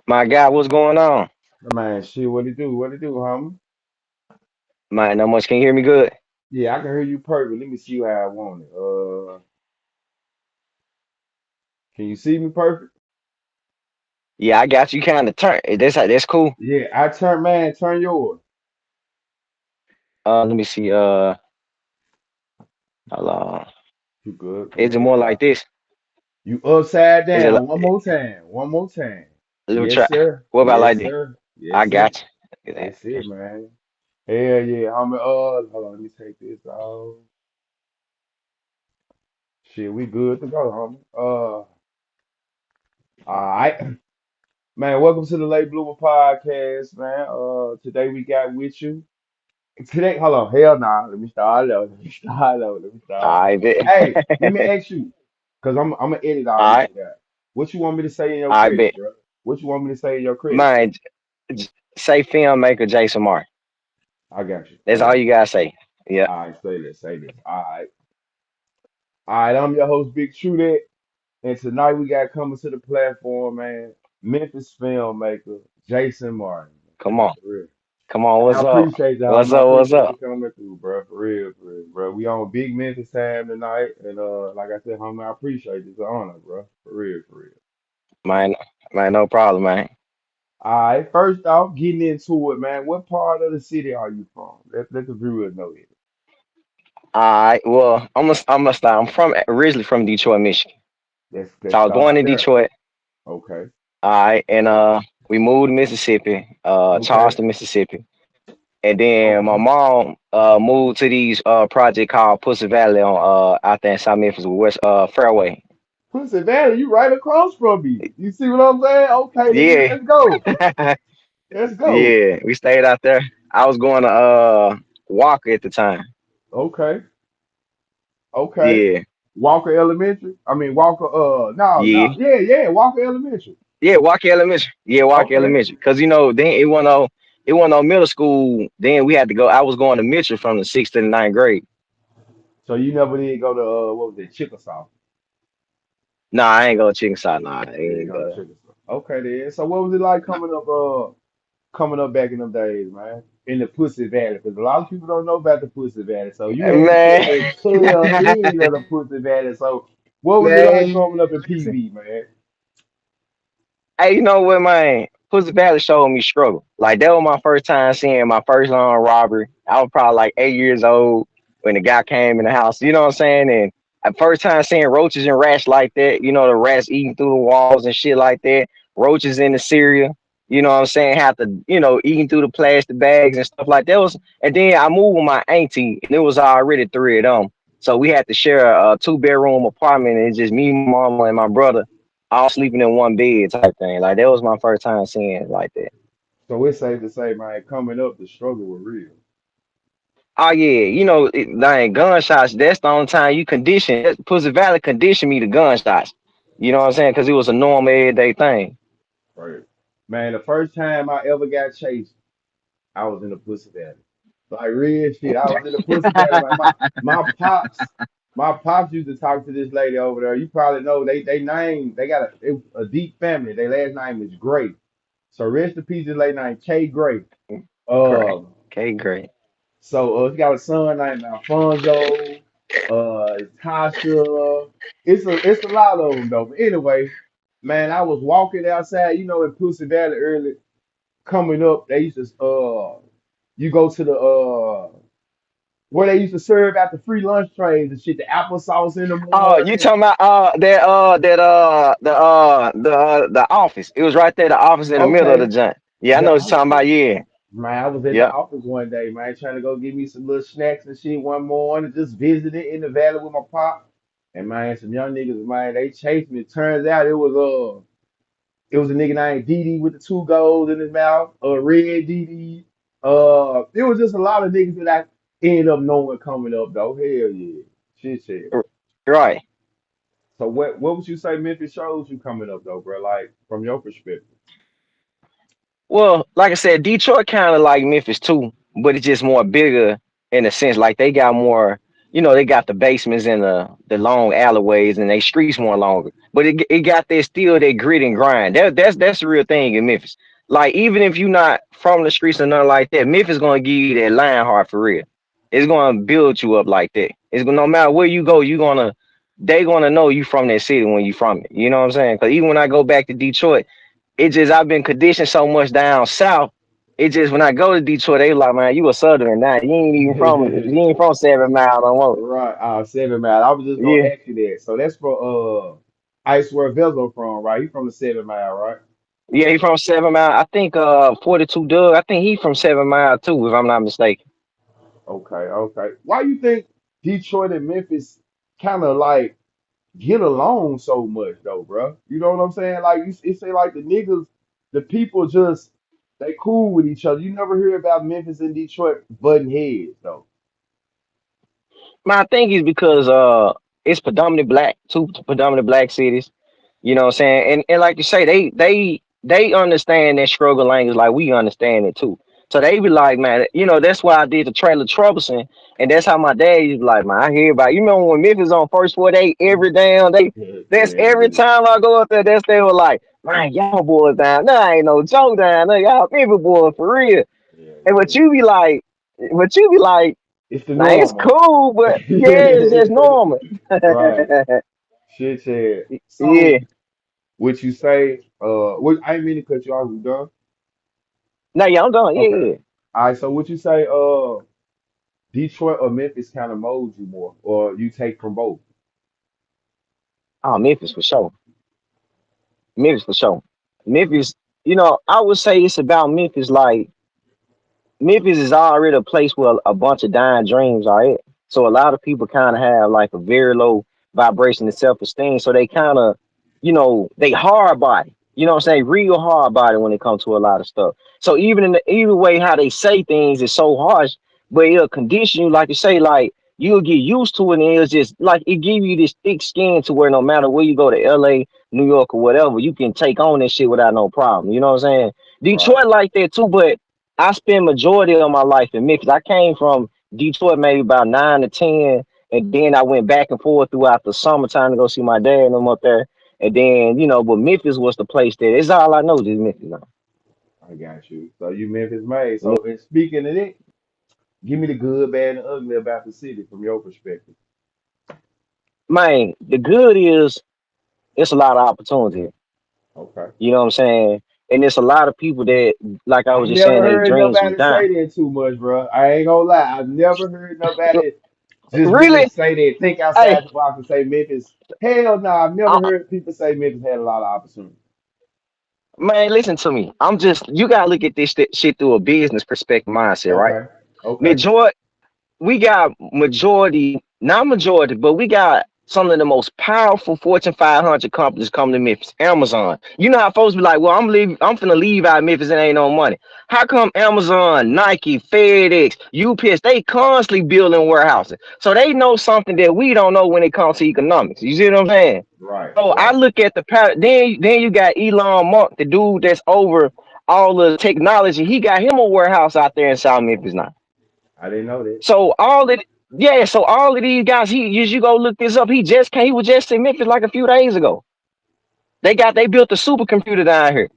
My guy, what's going on? Man, shit, what it do? What it do, homie? Man, not much. Can you hear me good? Yeah, I can hear you perfect. Let me see how I want it. Can you see me perfect? Yeah, I got you kind of turn. That's cool. Yeah, I turn, man, turn yours. Let me see. Hold on. You good? Is it Good. more like this? You upside Is it? down. One more time. One more time. Let me Yes, try. sir. What about Yes, like this? sir. I Yes, sir. got you. Look at That's that. it, man. Hell yeah, homie. Hold on, let me take this off. Shit, we good to go, homie. All right. Man, welcome to the Late Bloomer Podcast, man. Today we got with you. Today, hold on, hell nah. Let me start over. Let me start over. Let me start over. I bet. Hey, let me ask you, because I'm gonna edit all All this right. shit out. What you want me to say in your I credit, bet. bro? What you want me to say in your credit, bro? Mine. Say filmmaker Jason Martin. I got you. I That's all got you you. gotta say. Yeah. All right, say this, say this. All right. I'm your host, Big True. And tonight we got coming to the platform, man. Memphis filmmaker Jason Martin. Come on. For real. Come on. Man, I What's up? appreciate you, What's homie. I up? What's appreciate you up? coming through, bro. For real, bro. We on big Memphis time tonight, and like I said, homie, I appreciate you. It's an honor, bro. For real, for real. Man, man, no problem, man. All right, first off, getting into it, man. What part of the city are you from? Let the viewers know it. All right. Well, I'm gonna start. I'm from originally from Detroit, Michigan. So Let's I was born start in there. Detroit. Okay, All right, and we moved to Mississippi, okay, Charleston, Mississippi, and then my okay. mom moved to these project called Pussy Valley on out there in South Memphis, West Fairway. Pussy Valley, you right across from me. You see what I'm saying? Okay, Yeah, let's go. Let's go. yeah, we stayed out there. I was going to Walker at the time. Okay, okay. Yeah, Walker Elementary. I mean Walker. No, yeah, no. Yeah, yeah. Walker Elementary. yeah. Walker Elementary. Yeah, Walker Okay. Elementary. Cause then it wasn't no middle school. Then we had to go. I was going to Mitchell from the sixth to the ninth grade. So you never did go to what was it, Chickasaw? Nah, I ain't go chicken side. Nah, I You didn't ain't go to go. Chickasaw. Okay then. So what was it like Nah. coming up back in them days, man? In the Pussy Valley, because a lot of people don't know about the Pussy Valley. So you had to Man, take the tail end of the Pussy Valley. So what was it like man. growing up in PV, man? Hey, you know what, man? Pussy Valley showed me struggle. Like that was my first time seeing my first armed robbery. I was probably like 8 years old when the guy came in the house. You know what I'm saying? And at first time seeing roaches and rats like that. You know the rats eating through the walls and shit like that. Roaches in the cereal. You know what I'm saying? Have to eating through the plastic bags and stuff like that. And then I moved with my auntie, and it was already three of them. So we had to share a two-bedroom apartment, and it's just me, my mama, and my brother all sleeping in one bed type thing. Like that was my first time seeing it like that. So it's safe to say, man, coming up, the struggle was real. Oh yeah, like gunshots. That's the only time you condition. Pussy Valley conditioned me to gunshots. You know what I'm saying? Because it was a normal everyday thing. Right. Man, the first time I ever got chased, I was in the Pussy Valley. Like real shit. I was in the Pussy Valley. Man, my pops, my pops used to talk to this lady over there. You probably know they got a deep family. Their last name is Gray. So rest in peace, this lady named Kay Gray. Great. Um, Okay, great. so he got a son named Alfonso, Tasha. It's a lot of them though. But anyway, man, I was walking outside, in Pussy Valley early coming up. They used to you go to the where they used to serve at the free lunch trays and shit, the applesauce in the Oh, you morning. talking about the office? It was right there, the office in the middle of the Okay, joint. Yeah, I the know what you're talking office. about. Yeah, Man, I was in the yeah. office one day, man, trying to go get me some little snacks and shit one morning, just visited in the valley with my pop. And man, some young niggas, man, they chased me. It turns out it was a nigga named Didi with the two goals in his mouth, red Didi. It was just a lot of niggas that I ended up knowing coming up though. Hell yeah. Shit. Right. So what would you say Memphis shows you coming up though, bro? Like from your perspective. Well, like I said, Detroit kind of like Memphis too, but it's just more bigger in a sense. Like they got more, they got the basements and the long alleyways and they streets more longer. But it got that still that grit and grind. That's the real thing in Memphis. Like even if you're not from the streets or nothing like that, Memphis gonna give you that lion heart for real. It's gonna build you up like that. It's gonna no matter where you go, they gonna know you from that city when you from it. You know what I'm saying? Because even when I go back to Detroit, it just I've been conditioned so much down south. It just when I go to Detroit, they like, man, you a Southern now. You ain't from 7 Mile no more. Right, 7 Mile. I was just gonna Yeah, ask you that. So that's for Ice where Vezo from, right? He from the 7 Mile, right? yeah, he from 7 Mile. I think 42 Doug. I think he from 7 Mile too, if I'm not mistaken. Okay, okay. Why you think Detroit and Memphis kind of like get along so much though, bro? You know what I'm saying? Like it say like the niggas, the people just they cool with each other. You never hear about Memphis and Detroit butting heads though. My thing is because it's predominantly black, two predominantly black cities. You know what I'm saying? And like you say, they understand that struggle language like we understand it too. So they be like, man, that's why I did the trailer troublesome. And that's how my dad used to be like, man, I hear about you remember when Memphis on first 48 every damn day. Yeah, That's yeah, every indeed. time I go up there, they were like, man, y'all boys down. No, ain't no joke down there. Y'all Memphis boys for real. Yeah, And yeah. but you be like, It's the nah, it's normal. cool, but yeah, it's just normal. Right. Shit, yeah. Yeah. So would you say what I ain't mean to cut you off, we done? Nah, yeah, I'm done. Yeah, Okay. yeah. All right, so would you say Detroit or Memphis kind of molds you more, or you take from both? Oh, Memphis for sure. Memphis for sure. Memphis, I would say it's about Memphis. Like Memphis is already a place where a bunch of dying dreams are at. So a lot of people kind of have like a very low vibration of self-esteem. So they kind of, they hard body. You know what I'm saying? Real hard body when it comes to a lot of stuff. So even in the even way how they say things is so harsh, but it'll condition you, like you say, like you'll get used to it, and it's just like it give you this thick skin to where no matter where you go to LA, New York, or whatever, you can take on this shit without no problem. You know what I'm saying? Right. Detroit like that too, but I spent majority of my life in Memphis. I came from Detroit maybe about 9 to 10, and then I went back and forth throughout the summertime to go see my dad and them up there. And then but Memphis was the place that it's all I know is Memphis now. I got you. So you Memphis made. Me- So and speaking of it, give me the good, bad, and ugly about the city from your perspective. Man, the good is it's a lot of opportunity. Okay. You know what I'm saying? And it's a lot of people that, like I I was just saying, never their heard dreams was nobody dying. say that too much, bro. I ain't gonna lie. I've never heard nobody just really Really? say that, think Hey, outside the box and say Memphis. Hell no, I've never I, heard people say Memphis had a lot of opportunity. man, listen to me. You gotta look at this shit through a business perspective mindset, right? Okay. Okay. Majority we got majority, not majority, but we got some of the most powerful Fortune 500 companies come to Memphis. Amazon. You know how folks be like, "Well, I'm finna leave out of Memphis and ain't no money." How come Amazon, Nike, FedEx, UPS, they constantly building warehouses, so they know something that we don't know when it comes to economics. You see what I'm saying? Right. So I Right. look at the power. Then you got Elon Musk, the dude that's over all the technology. He got him a warehouse out there in South Memphis now. I didn't know that. So all of these guys, you go look this up. He was just in Memphis like a few days ago. They built a supercomputer down here.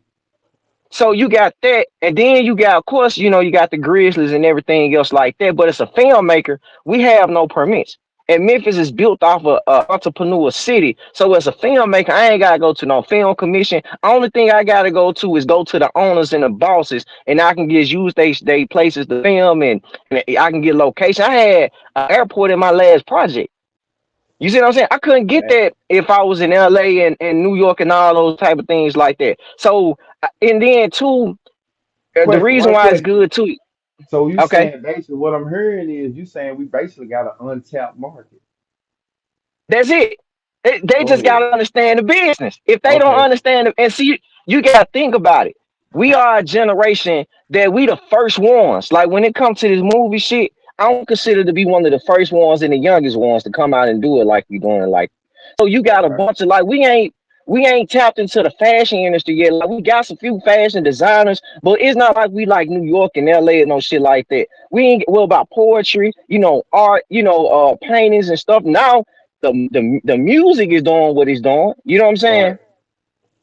So you got that, and then you got, of course, you got the Grizzlies and everything else like that. But it's a filmmaker. We have no permits. And Memphis is built off a entrepreneur city. So as a filmmaker, I ain't gotta go to no film commission. Only thing I gotta go to is go to the owners and the bosses, and I can just use they places to film, and I can get location. I had an airport in my last project. You see what I'm saying? I couldn't get That that if I was in LA and New York and all those type of things like that. So and then too, the question, reason one why it's question. good too. So you Okay, saying basically what I'm hearing is you saying we basically got an untapped market. that's it. They Go just ahead. gotta understand the business. If they don't Okay. understand it, and see, you gotta think about it. We are a generation that we the first ones. Like when it comes to this movie shit, I don't consider to be one of the first ones and the youngest ones to come out and do it like we doing it like. So you got a Okay. bunch of like we ain't tapped into the fashion industry yet. Like we got some few fashion designers, but it's not like we like New York and LA and no shit like that. We ain't well about poetry, art, paintings and stuff. Now the music is doing what it's doing. You know what I'm saying? Right.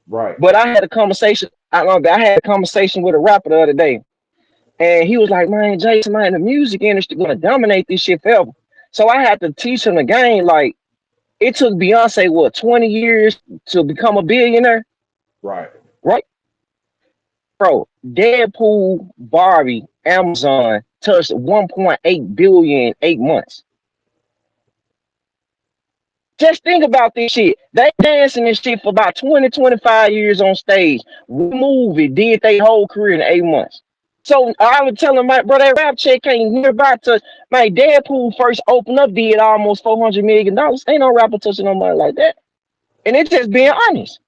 Right. But I had a conversation. I had a conversation with a rapper the other day, and he was like, "Man, Jason, man, the music industry gonna dominate this shit forever." So I had to teach him the game. Like it took Beyonce what 20 years to become a billionaire, Right. right? Bro, Deadpool, Barbie, Amazon touched 1.8 billion in 8 months. Just think about this shit. They dancing this shit for about 20, 25 years on stage. One movie did their whole career in 8 months. So I was telling my brother, that rap check ain't nearby to my Deadpool first opened up did almost $400 million. Ain't no rapper touching no money like that. And it's just being honest.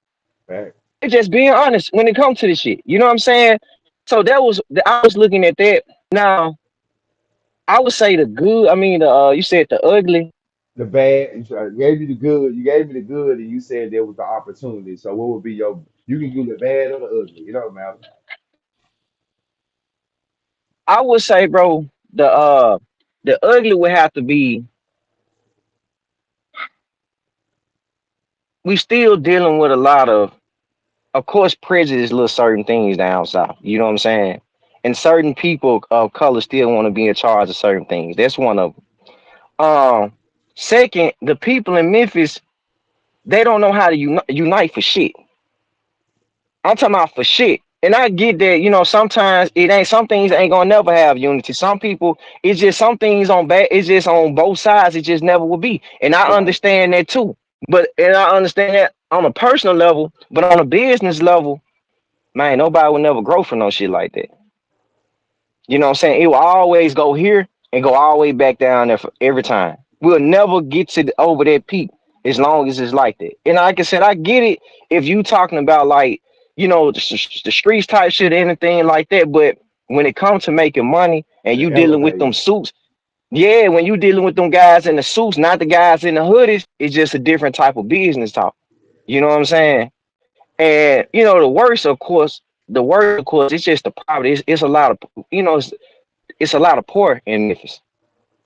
Fact. It's just being honest when it comes to this shit. You know what I'm saying? So that was I was looking at that. Now I would say the good. I mean, you said the ugly. The bad, you gave me the good, you gave me the good, and you said there was the opportunity. So what would be your, you can do the bad or the ugly, you know, man. I would say, bro, the ugly would have to be. We still dealing with a lot of course, prejudice. Little certain things down south. You know what I'm saying? And certain people of color still want to be in charge of certain things. That's one of them. Second, the people in Memphis, they don't know how to unite for shit. I'm talking about for shit. And I get that, sometimes it ain't some things ain't gonna never have unity. Some people, it's just some things on bad, it's just on both sides, it just never will be. And I Right. understand that too. And I understand that on a personal level, but on a business level, man, nobody will never grow for no shit like that. You know what I'm saying? It will always go here and go all the way back down there for every time. We'll never get to over that peak as long as it's like that. And like I said, I get it if you talking about like, the streets type shit, anything like that. But when it comes to making money and The you dealing with them elevator. suits, yeah, when you dealing with them guys in the suits, not the guys in the hoodies, it's just a different type of business talk. You know what I'm saying? And the worst, of course, it's just the poverty. It's a lot of, it's a lot of poor in Memphis.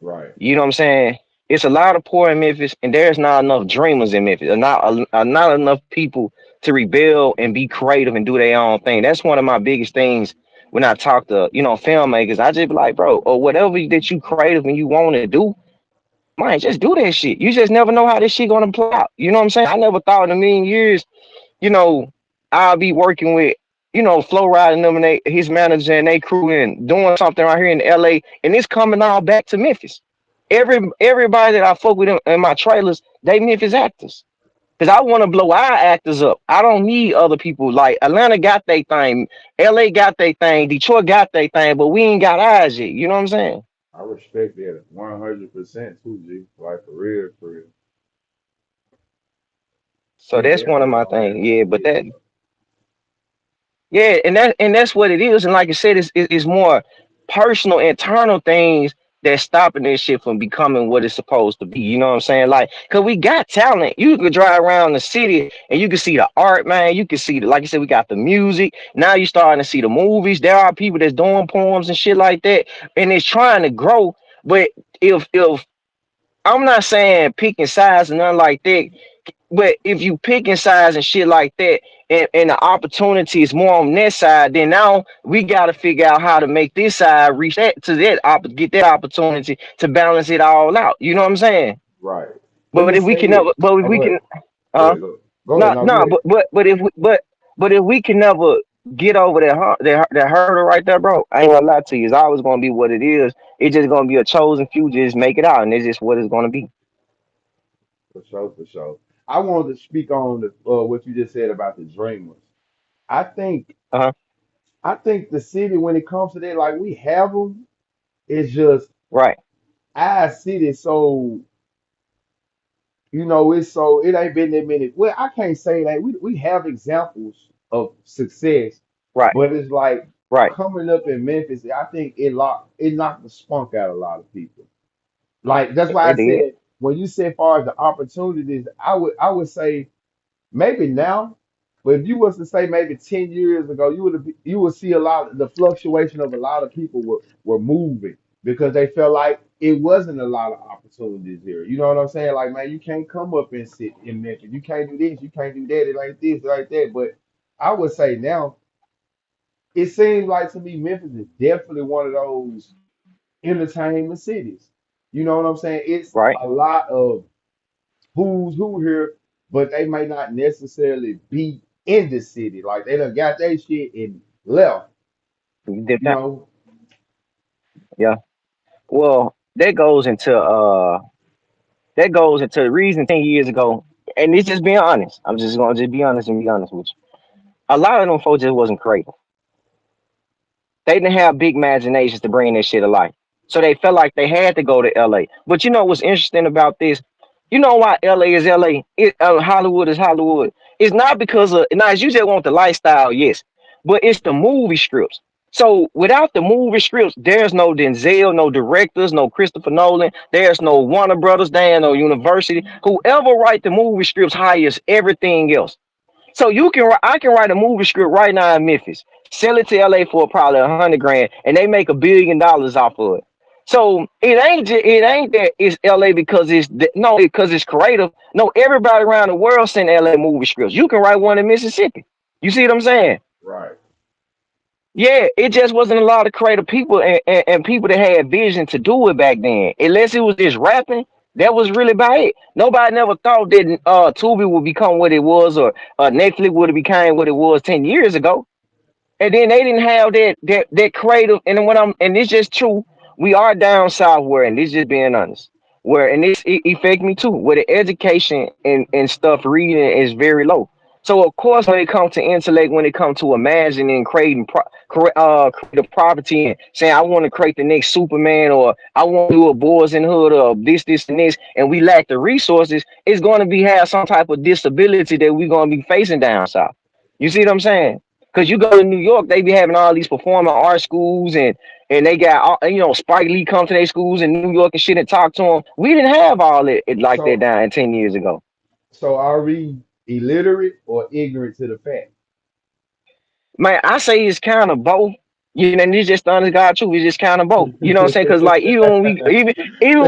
Right. You know what I'm saying? It's a lot of poor in Memphis, and there's not enough dreamers in Memphis. Not enough people to rebel and be creative and do their own thing. That's one of my biggest things when I talk to filmmakers. I just be like, bro, or whatever that you creative and you want to do, man, just do that shit. You just never know how this shit gonna play out. You know what I'm saying? I never thought in a million years, you know, I'll be working with, Flow Ride and them and his manager and they crew and doing something right here in LA, and it's coming all back to Memphis. Everybody that I fuck with in my trailers, they Memphis actors. Cause I want to blow our actors up. I don't need other people. Like Atlanta got their thing, LA got their thing, Detroit got their thing, but we ain't got ours yet. You know what I'm saying? I respect that 100% too, G. Like for real, for real. So Think that's one of everybody my gonna have things. their Yeah, own but business though. that's what it is. And like I said, it's more personal, internal things that's stopping this shit from becoming what it's supposed to be. You know what I'm saying? Like, cause we got talent. You could drive around the city and you can see the art, man. You can see like I said, we got the music. Now you starting to see the movies. There are people that's doing poems and shit like that, and it's trying to grow. But if I'm not saying picking sides and nothing like that, but if you picking sides and shit like that, and the opportunity is more on that side, then now we got to figure out how to make this side reach get that opportunity to balance it all out. You know what I'm saying? Right. Let But me if we say can never, this. but if Oh, we go can, ahead. Go uh, ahead. Go ahead. no, No, go no, ahead. but if we can never get over that hurdle right there, bro, I ain't gonna lie to you. It's always gonna be what it is. It's just gonna be a chosen few. Just make it out, and it's just what it's gonna be. For sure, for sure. I wanted to speak on the what you just said about the dreamers. I think Uh huh. I think the city when it comes to that, like we have them, it's just Right. our city so it's so it ain't been that many. Well, I can't say that we have examples of success, Right. but it's like Right. coming up in Memphis. I think it knocked the spunk out of a lot of people. Like that's why I It did. said when you said far as the opportunities, I would say maybe now, but if you was to say maybe 10 years ago, you would see a lot of the fluctuation of a lot of people were moving because they felt like it wasn't a lot of opportunities here. You know what I'm saying? Like, man, you can't come up and sit in Memphis. You can't do this, you can't do that, it like this, like that. But I would say now, it seems like to me Memphis is definitely one of those entertainment cities. You know what I'm saying? It's right? a lot of who's who here, but they may not necessarily be in the city. Like they done got their shit and left, You did you that? know. Yeah. Well, that goes into the reason 10 years ago, and it's just being honest. I'm just gonna just be honest and be honest with you. A lot of them folks just wasn't creative. They didn't have big imaginations to bring this shit to life. So they felt like they had to go to LA. But you know what's interesting about this? You know why LA is LA? Hollywood is Hollywood. It's not because of now you just want the lifestyle, yes. But it's the movie scripts. So without the movie scripts, there's no Denzel, no directors, no Christopher Nolan, there's no Warner Brothers, there ain't no University. Whoever write the movie scripts hires everything else. So I can write a movie script right now in Memphis, sell it to LA for probably 100 grand, and they make $1 billion off of it. So it ain't that it's LA because no, because it's creative. No, everybody around the world send LA movie scripts. You can write one in Mississippi. You see what I'm saying? Right. Yeah, it just wasn't a lot of creative people and people that had vision to do it back then. Unless it was just rapping, that was really about it. Nobody never thought that Tubi would become what it was, or Netflix would have became what it was 10 years ago. And then they didn't have that creative. And when I'm and it's just true, we are down south where, and this just being honest, where and this it affect me too, where the education and stuff reading is very low. So of course, when it comes to intellect, when it comes to imagining, creating, creative property, and saying I want to create the next Superman, or I want to do a Boys in Hood, or this, and this, and we lack the resources, it's going to be have some type of disability that we're going to be facing down south. You see what I'm saying? Because you go to New York, they be having all these performing art schools, and they got Spike Lee come to their schools in New York and shit and talk to them. We didn't have all it like that So down 10 years ago. so are we illiterate or ignorant to the fact? Man, I say it's kind of both. You know, and it's just the honest God truth. It's just kind of both. You know what I'm saying? Because like even when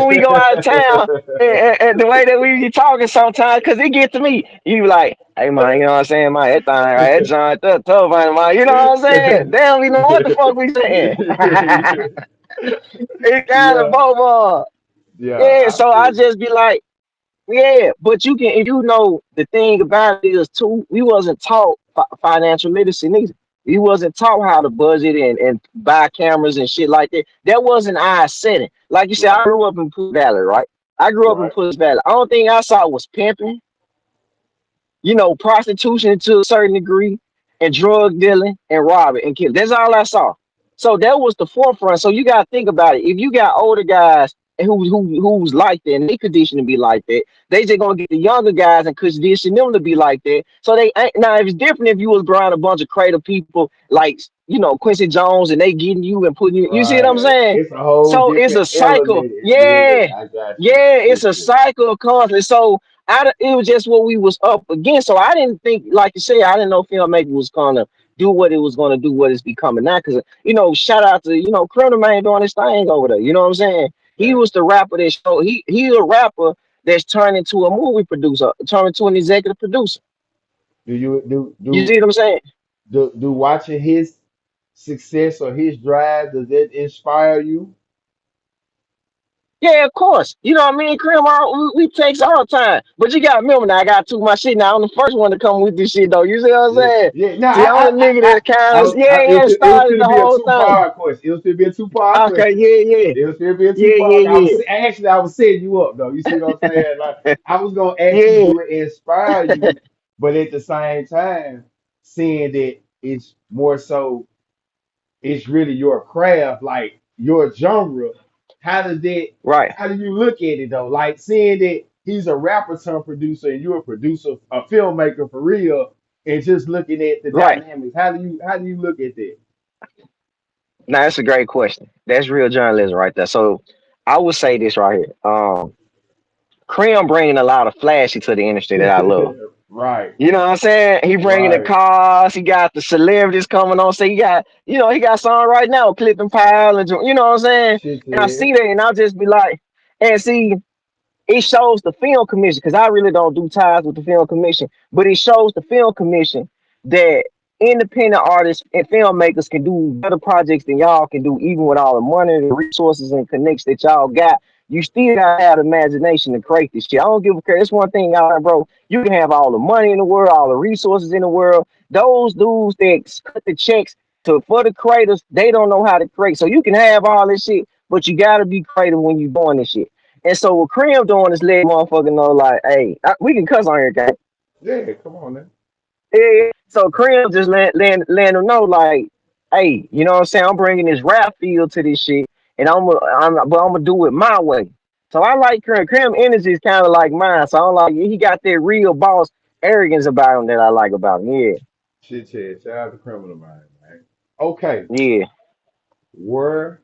we go out of town, and the way that we be talking sometimes, because it get to me, you be like, hey man, you know what I'm saying, man, that thing, right, that John tough, man, you know what I'm saying? They don't even know what the fuck we saying. It kind of Yeah, both. yeah, Yeah. I So I feel you. just be like. Yeah, but you can, if you know the thing about it is too, we wasn't taught financial literacy neither. We wasn't taught how to budget and buy cameras and shit like that. That wasn't our setting. Like you said, I Right, grew up in Puss Valley, right? I grew up in right. Puss Valley. The only thing I saw was pimping, prostitution to a certain degree, and drug dealing and robbing and killing. That's all I saw. So that was the forefront. So you gotta think about it. If you got older guys who's like that and they condition to be like that, they just gonna get the younger guys and condition them to be like that. So they ain't now if it's different if you was around a bunch of creative people like Quincy Jones and they getting you and putting you see what I'm Right. saying? It's a whole So it's different a cycle. element. Yeah. Yeah, I got you. Yeah, it's It's a cycle of conflict. So it was just what we was up against. So I didn't think, like you say, I didn't know filmmaking was gonna do what it was gonna do, what it's becoming now. Because shout out to Criminal Man doing his thing over there. You know what I'm saying? He fact. was the rapper that showed he a rapper that's turned into a movie producer, turned into an executive producer. Do you You see what I'm saying? do watching his success or his drive, does that inspire you? Yeah, of course. You know what I mean? We takes all the time. But you gotta remember now, I got to my shit now. I'm the first one to come with this shit though. You see what I'm Yeah, saying? yeah. No, See, I'm the nigga that kind of yeah, it was started going to the be a whole thing. two-part question. It was going to be a two-part Okay, question. yeah, yeah. It was going to be a Yeah, two-part. yeah, I was setting you up though. You see what I'm saying? Like yeah. I was going to ask you, Yeah, do it inspire you? But at the same time, seeing that it's more so, it's really your craft, like your genre. How does that? right, How do you look at it though? Like seeing that he's a rapper turned producer and you're a producer, a filmmaker for real, and just looking at the right. dynamics. How do you look at that? Now that's a great question. That's real journalism right there. So I would say this right here. Cream bringing a lot of flashy to the industry that I love. Right. You know what I'm saying? He bringing the Right. cars. He got the celebrities coming on. So he got, he got song right now, Clipping Pile, and you know what I'm saying? Shit And I said. see that, and I'll just be like, and see, it shows the film commission because I really don't do ties with the film commission, but it shows the film commission that independent artists and filmmakers can do better projects than y'all can do, even with all the money, the resources, and connects that y'all got. You still gotta have the imagination to create this shit. I don't give a care. It's one thing, y'all, bro. You can have all the money in the world, all the resources in the world. Those dudes that cut the checks for the creators, they don't know how to create. So you can have all this shit, but you gotta be creative when you doing this shit. And so what Cream doing is letting motherfucker know, like, hey, we can cuss on here, guy. Yeah, come on now. Yeah. So Cream just let them know, like, hey, you know what I'm saying? I'm bringing this rap feel to this shit, and but I'm gonna do it my way. So I like Cream. Cream energy is kind of like mine. So I'm like, he got that real boss arrogance about him that I like about him. Yeah, Shit said. Shout out to Criminal Minds, man. Okay. yeah. Where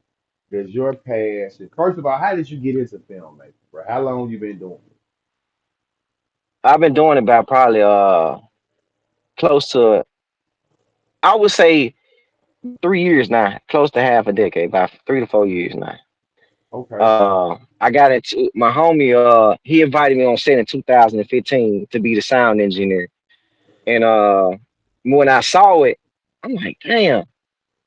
does your passion? First of all, how did you get into filmmaking, bro? How long you been doing it? I've been doing it about probably close to, I would say, 3 years now, close to half a decade, about 3 to 4 years now. Okay. I got into my homie. He invited me on set in 2015 to be the sound engineer, and when I saw it, I'm like, damn,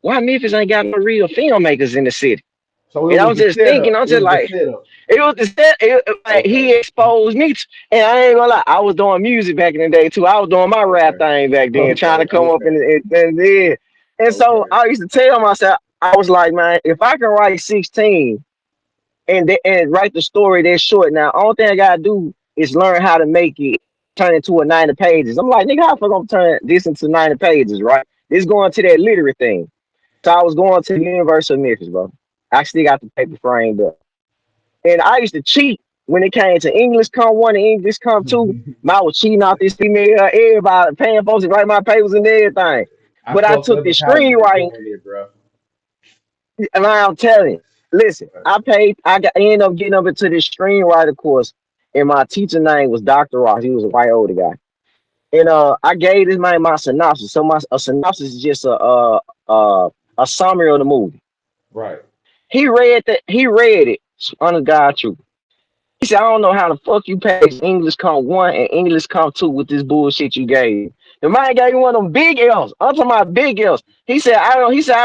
why Memphis ain't got no real filmmakers in the city? So it And I was was the just thinking, setup. I'm It just was the like, setup. it was the set. Like, Okay. he exposed me, and I ain't gonna lie, I was doing music back in the day too. I was doing my rap Okay. thing back then, trying Okay. to come up Okay. and yeah. And so Okay. I used to tell myself, I was like, man, if I can write 16 and write the story that short. Now, only thing I gotta do is learn how to make it turn into a 90 pages. I'm like, nigga, how the fuck I'm turn this into 90 pages, right? This going to that literary thing. So I was going to the University of Memphis, bro. I still got the paper framed up. And I used to cheat when it came to English come one and English come two. I was cheating out this female, everybody paying folks to write my papers and everything. I But I fucked took up the in college at screenwriting. doing it, bro. And I'm telling you, listen, I ended up getting up into this screenwriter course, and my teacher name was Dr. Ross. He was a white older guy. And I gave this man my synopsis. So my a synopsis is just a summary of the movie. Right. He read it, under God truth. He said, I don't know how the fuck you passed English Comp 1 and English Comp 2 with this bullshit you gave me. The man gave you one of them big L's. I'm talking about big L's. He said, I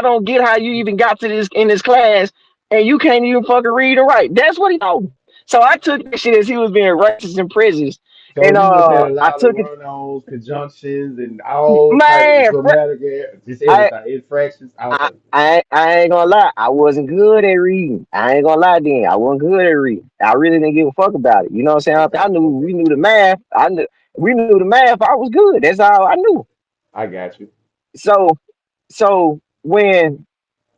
don't get how you even got to this in this class and you can't even fucking read or write. That's what he told me. So I took that shit as he was being racist and prejudiced. So And you must have a I lot of took it, run-ons, conjunctions, and all type of man, grammatical, just I everything, infractions, all I, types of shit. I ain't gonna lie. I wasn't good at reading. I ain't gonna lie then. I wasn't good at reading. I really didn't give a fuck about it. You know what I'm saying? Okay. I knew Okay. we knew the math. We knew the math. I was good. That's all I knew. I got you. So when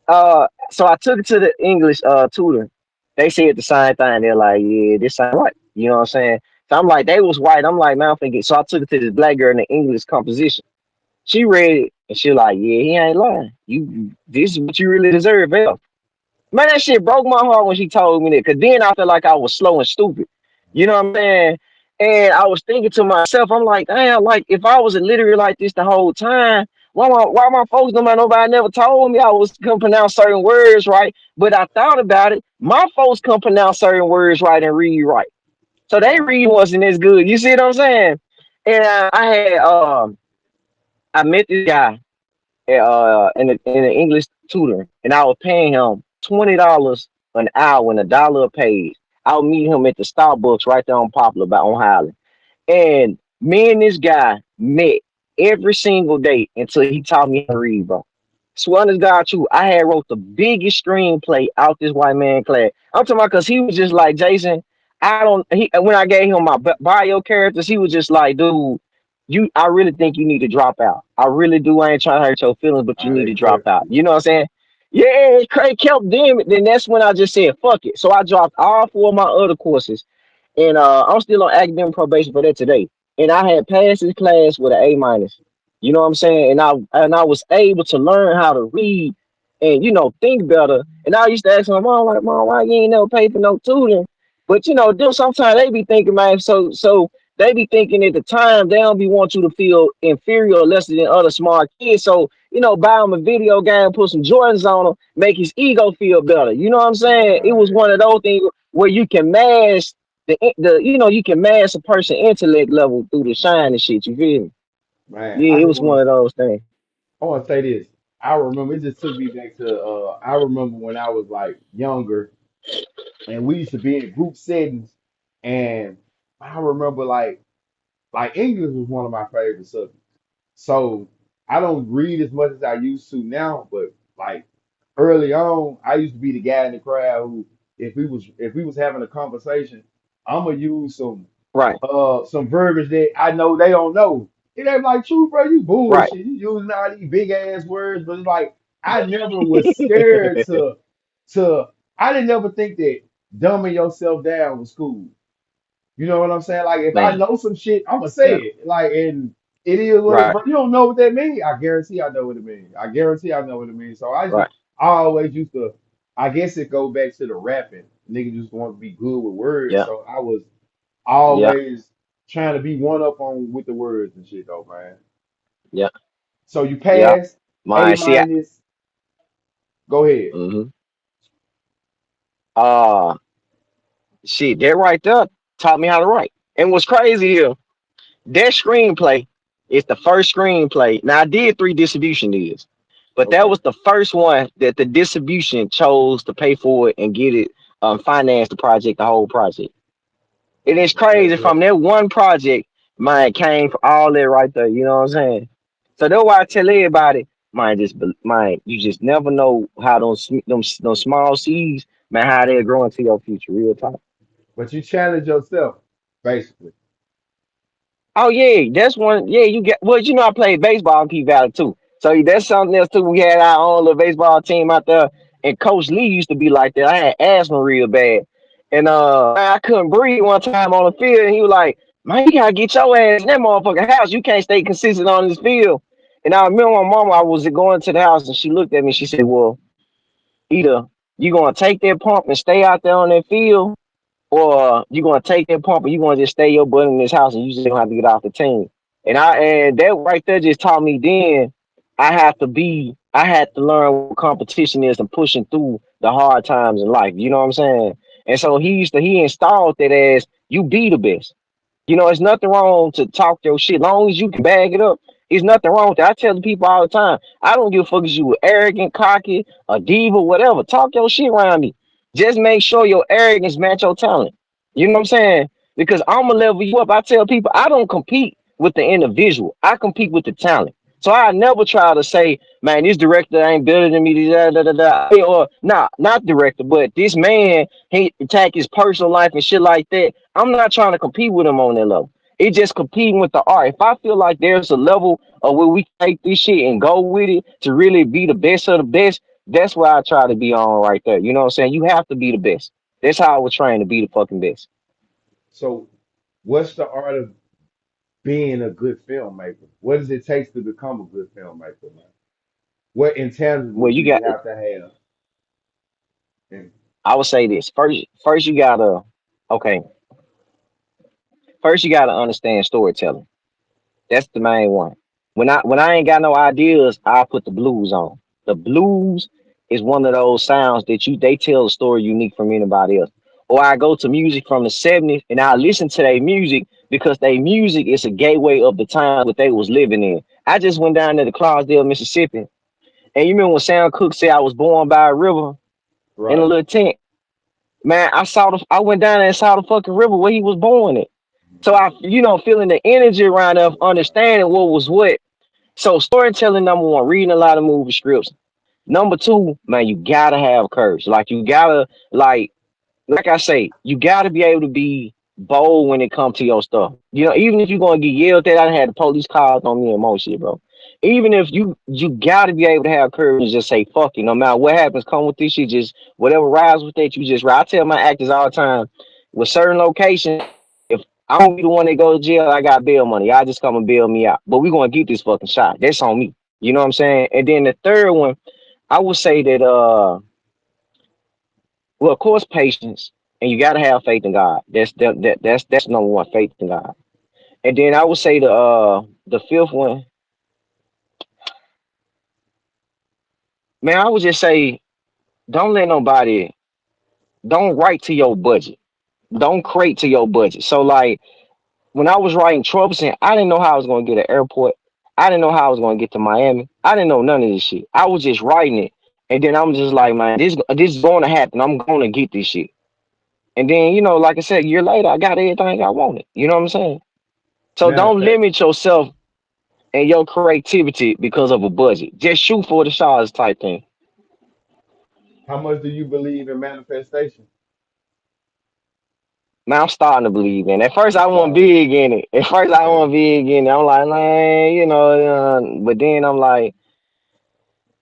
so I took it to the English tutor. They said the same thing. They're like, yeah, this ain't right. You know what I'm saying? So I'm like, they was white. I'm like, man, I'm thinking. So I took it to this black girl in the English composition. She read it and she like, yeah, he ain't lying. This is what you really deserve, L. Man, that shit broke my heart when she told me that. Cause then I felt like I was slow and stupid. You know what I'm saying? And I was thinking to myself, I'm like, damn, like if I was illiterate like this the whole time, why my folks nobody never told me I was couldn't pronounce certain words right. But I thought about it. My folks couldn't pronounce certain words right and read right. So they Right. read wasn't as good. You see what I'm saying? And I met this guy in the English tutor, and I was paying him $20 an hour and $1 a page. I'll meet him at the Starbucks right there on Poplar by on Highland. And me and this guy met every single day until he taught me how to read, bro. Swear to God, true. I had wrote the biggest screenplay out this white man class. I'm talking about because he was just like Jason. I don't. He when I gave him my bio characters, he was just like, dude, I really think you need to drop out. I really do. I ain't trying to hurt your feelings, but you Ah, need they to drop crushed out. you. You know what I'm saying? Yeah, Craig kept them. Then that's when I just said, fuck it. So I dropped all four of my other courses and I'm still on academic probation for that today. And I had passed this class with an A minus. You know what I'm saying? And I was able to learn how to read and think better. And I used to ask my mom like, Mom, why you ain't never pay for no tutoring? But them sometimes they be thinking, man. So they be thinking at the time they don't be want you to feel inferior or lesser than other smart kids. So, buy him a video game, put some Jordans on him, make his ego feel better. You know what I'm saying? It was Right. one of those things where you can mask you can mask a person intellect level through the shine and shit. You feel me? Man, Yeah, it was one of those things. I want to say this. I remember it just took me back to I remember when I was like younger and we used to be in group settings and I remember like English was one of my favorite subjects. So I don't read as much as I used to now, but like early on, I used to be the guy in the crowd who, if we was having a conversation, I'm gonna use Right, some verbiage that I know they don't know. It ain't like true, bro. You right. bullshit. You using all these big ass words, but it's like I never was scared to. I didn't ever think that dumbing yourself down was cool. You know what I'm saying? Like if I Man, know some shit, I'ma say yeah, it. Like and it is what it. right, But you don't know what that means. I guarantee I know what it means. I guarantee I know what it means. So right. I always used to. I guess it go back to the rapping. Niggas just want to be good with words. Yeah, So I was yeah, always trying to be one up on with the words and shit though, man. yeah, So you yeah. pass A My see, minus. Go ahead. mm-hmm. uh Shit, that right there taught me how to write. And what's crazy here, that screenplay is the first screenplay. Now I did three distribution deals, but that Okay, was the first one that the distribution chose to pay for it and get it finance the project, the whole project. And it's crazy from congratulations. that one project, mine came from all that right there. You know what I'm saying? So that's why I tell everybody, you just never know how those small seeds, man, how they'll grow into your future. Real talk. But you challenge yourself, basically. Oh yeah, that's one. Yeah, you get. Well, I played baseball in P Valley too. So that's something else too. We had our own little baseball team out there, and Coach Lee used to be like that. I had asthma real bad, and I couldn't breathe one time on the field. And he was like, "Man, you gotta get your ass in that motherfucking house. You can't stay consistent on this field." And I remember my mama. I was going to the house, and she looked at me. She said, "Well, either you gonna take that pump and stay out there on that field, or you gonna take that pump and you gonna just stay your butt in this house and you just gonna have to get off the team." And that right there just taught me then I had to learn what competition is and pushing through the hard times in life. You know what I'm saying? And so he installed that as you be the best. It's nothing wrong to talk your shit. Long as you can bag it up, there's nothing wrong with that. I tell the people all the time, I don't give a fuck if you were arrogant, cocky, a diva, whatever. Talk your shit around me. Just make sure your arrogance match your talent. You know what I'm saying? Because I'm gonna level you up. I tell people I don't compete with the individual. I compete with the talent. So I never try to say, man, this director ain't better than me. Da, da, da, da. Or nah, not director, but this man, he attack his personal life and shit like that. I'm not trying to compete with him on that level. It's just competing with the art. If I feel like there's a level of where we take this shit and go with it to really be the best of the best, that's where I try to be on right there. You know what I'm saying? You have to be the best. That's how I was trained to be the fucking best. So, what's the art of being a good filmmaker? What does it take to become a good filmmaker, man? What Well, intangibles do you you got. have to have? And I would say this first. You gotta. Okay. First, you gotta understand storytelling. That's the main one. When I ain't got no ideas, I put the blues on. The blues is one of those sounds that they tell a story unique from anybody else. Or I go to music from the 70s and I listen to their music because their music is a gateway of the time what they was living in. I just went down to the Clarksdale, Mississippi, and you remember when Sam Cooke said I was born by a river in a right. little tent. Man, I went down there and saw the fucking river where he was born at. So I, feeling the energy around of understanding what was what. So storytelling, number one, reading a lot of movie scripts. Number two, man, you gotta have courage. Like you gotta like I say, you gotta be able to be bold when it comes to your stuff. Even if you're gonna get yelled at, I done had the police calls on me and more shit, bro. Even if you gotta be able to have courage and just say fuck it. No matter what happens, come with this shit. Just whatever rides with that, you just ride. I tell my actors all the time, with certain locations, if I'm gonna be the one that go to jail, I got bail money. Y'all just come and bail me out. But we gonna get this fucking shot. That's on me. You know what I'm saying? And then the third one, I would say that well, of course, patience, and you gotta have faith in God. That's number one, faith in God. And then I would say the fifth one, man, I would just say don't let nobody don't write to your budget. Don't create to your budget. So like when I was writing Troublesome, I didn't know how I was gonna get an airport. I didn't know how I was gonna get to Miami. I didn't know none of this shit. I was just writing it. And then I'm just like, man, this is gonna happen. I'm gonna get this shit. And then, like I said, a year later, I got everything I wanted. You know what I'm saying? So Matter of don't fact, limit yourself and your creativity because of a budget. Just shoot for the stars type thing. how much do you believe in manifestation? Man, I'm starting to believe in. At first, You I wasn't started. big in it. At first, I Okay. wasn't big in it. I'm like, man, but then I'm like,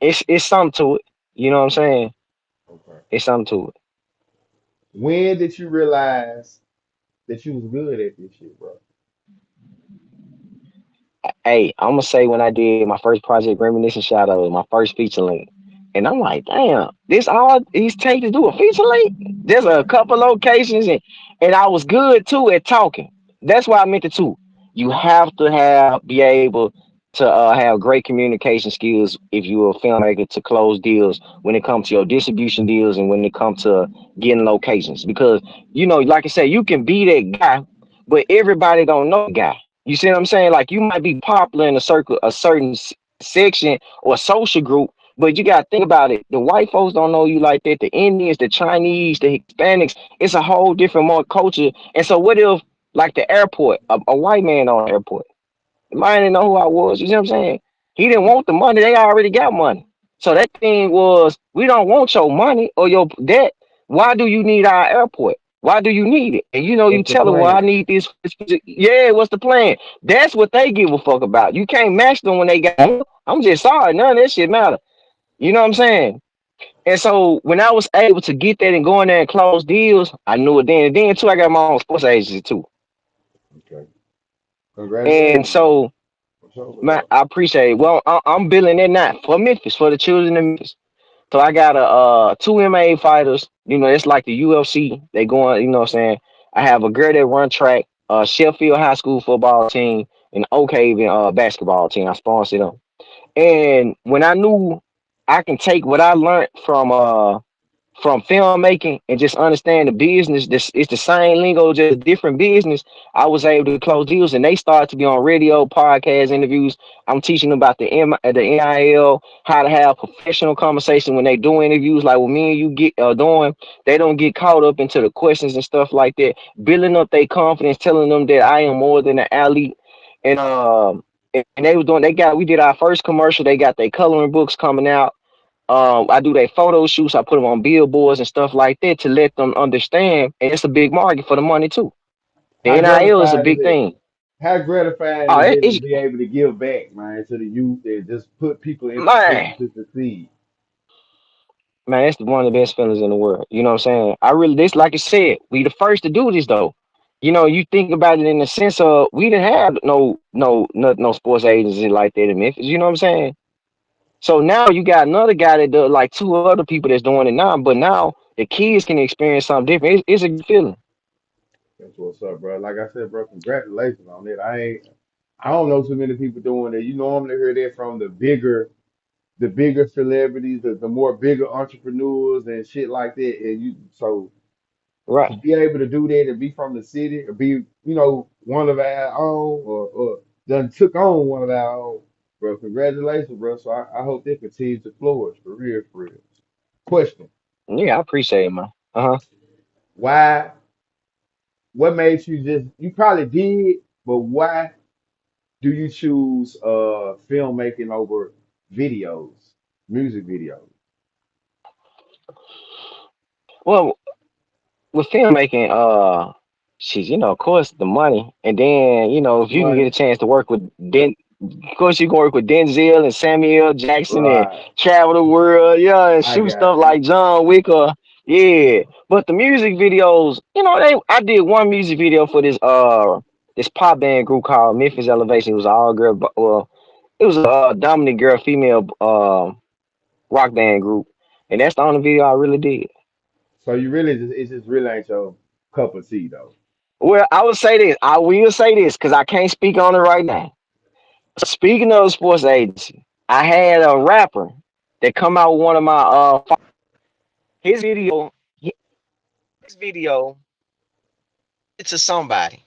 it's something to it. You know what I'm saying? Okay. It's something to it. When did you realize that you was good at this shit, bro? Hey, I'm gonna say when I did my first project, Reminiscent Shadow, my first feature length, and I'm like, damn, this all he's take to do a feature length. There's a couple locations, and I was good too at talking. That's why I meant it too. You have to be able to have great communication skills if you're a filmmaker to close deals when it comes to your distribution deals and when it comes to getting locations. Because like I said, you can be that guy, but everybody don't know the guy. You see what I'm saying? Like you might be popular in a certain section or social group, but you gotta think about it. The white folks don't know you like that. The Indians, the Chinese, the Hispanics, it's a whole different more culture. And so what if like the airport, a white man on the airport? Mine didn't know who I was. You see what I'm saying? He didn't want the money. They already got money. So that thing was, we don't want your money or your debt. Why do you need our airport? Why do you need it? And you What's the tell them, well, I plan? need this. Yeah, what's the plan? That's what they give a fuck about. You can't match them when they got more. I'm just sorry. None of that shit matter. You know what I'm saying? And so when I was able to get that and go in there and close deals, I knew it then. And then too, I got my own sports agency too. Okay. And Congratulations, bro. so For sure, for man, sure. I appreciate it. Well, I'm billing it now for Memphis, for the children in Memphis. So I got two MMA fighters. It's like the UFC. They going, what I'm saying? I have a girl that run track, Sheffield High School football team, and Oak Haven basketball team. I sponsor them. And when I knew I can take what I learned from filmmaking and just understand the business. This it's the same lingo, just a different business. I was able to close deals, and they started to be on radio, podcast interviews. I'm teaching them about the NIL, how to have professional conversation when they do interviews, like when me and you get doing. They don't get caught up into the questions and stuff like that. Building up their confidence, telling them that I am more than an athlete, and they was doing. We did our first commercial. They got their coloring books coming out. I do their photo shoots. I put them on billboards and stuff like that to let them understand. And it's a big market for the money too. The How NIL is a gratifying is big it? thing. How gratifying Oh, is it to it's be able to give back, man, to the youth and just put people in man, position to succeed? man, it's one of the best feelings in the world. You know what I'm saying? I really this, like I said, we the first to do this though. You think about it in the sense of we didn't have no sports agency like that in Memphis. You know what I'm saying? So now you got another guy that does like two other people that's doing it now, but now the kids can experience something different. It's a good feeling. That's what's up, bro. Like I said, bro, congratulations on it. I don't know too many people doing it. You normally hear that from the bigger celebrities, the more bigger entrepreneurs and shit like that. And to Right. be able to do that and be from the city or be, one of our own or done took on one of our own, bro. Congratulations, bro. So I hope that continues to flourish for real, for real. Question. Yeah, I appreciate it, man. Uh-huh. Why what made you probably did, but why do you choose filmmaking over videos, music videos? Well, with filmmaking, shit, of course, the money, and then if you can get a Money. chance to work with of course, you can work with Denzel and Samuel Jackson and Right. travel the world, yeah, and I shoot got stuff you. like John Wick or yeah. But the music videos, I did one music video for this pop band group called Memphis Elevation. It was an all girl, well, it was a dominant girl female rock band group, and that's the only video I really did. So you really just it just really ain't your cup of tea though. Well, I will say this. I will say this because I can't speak on it right now. Speaking of the sports agency, I had a rapper that come out with one of my his video. His video it's to somebody.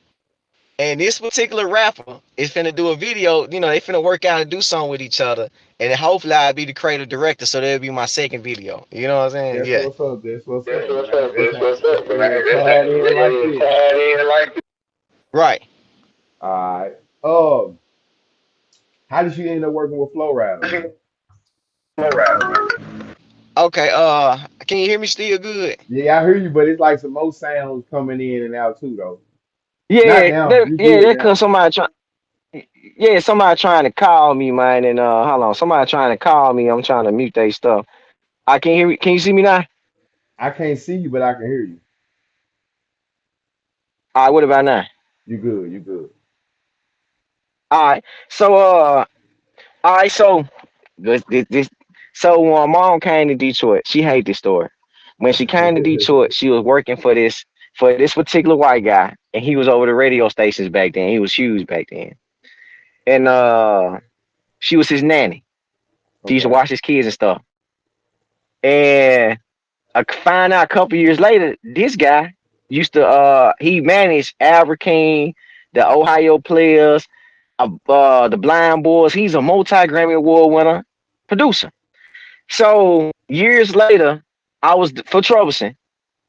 And this particular rapper is finna do a video. You know, they finna work out and do something with each other. And then hopefully I'll be the creative director, so that'll be my second video. You know what I'm saying? That's Yeah. what's up. That's what's That's up, what's man. up. That's That's how what's that's up, how you man. get That's how tied in like you this. tied in like this. Right. All right. How did you end up working with Flow Rider, man? Okay. Can you hear me still good? Yeah, I hear you, but it's like some more sounds coming in and out too, though. Not Yeah. now. You Yeah. good That now. cause somebody trying. Yeah, somebody trying to call me, man. And hold on, somebody trying to call me. I'm trying to mute their stuff. I can hear. Can you see me now? I can't see you, but I can hear you. All right. What about now? You good. You good. All right. So all right. So this. So when my mom came to Detroit, she hate this story. When she came to Detroit, she was working for this particular white guy, and he was over the radio stations back then. He was huge back then, and she was his nanny. She used to Okay. watch his kids and stuff. And I find out a couple years later, this guy used to he managed Albert King, the Ohio Players, the Blind Boys. He's a multi Grammy Award winner producer. So years later, I was for Troublesome.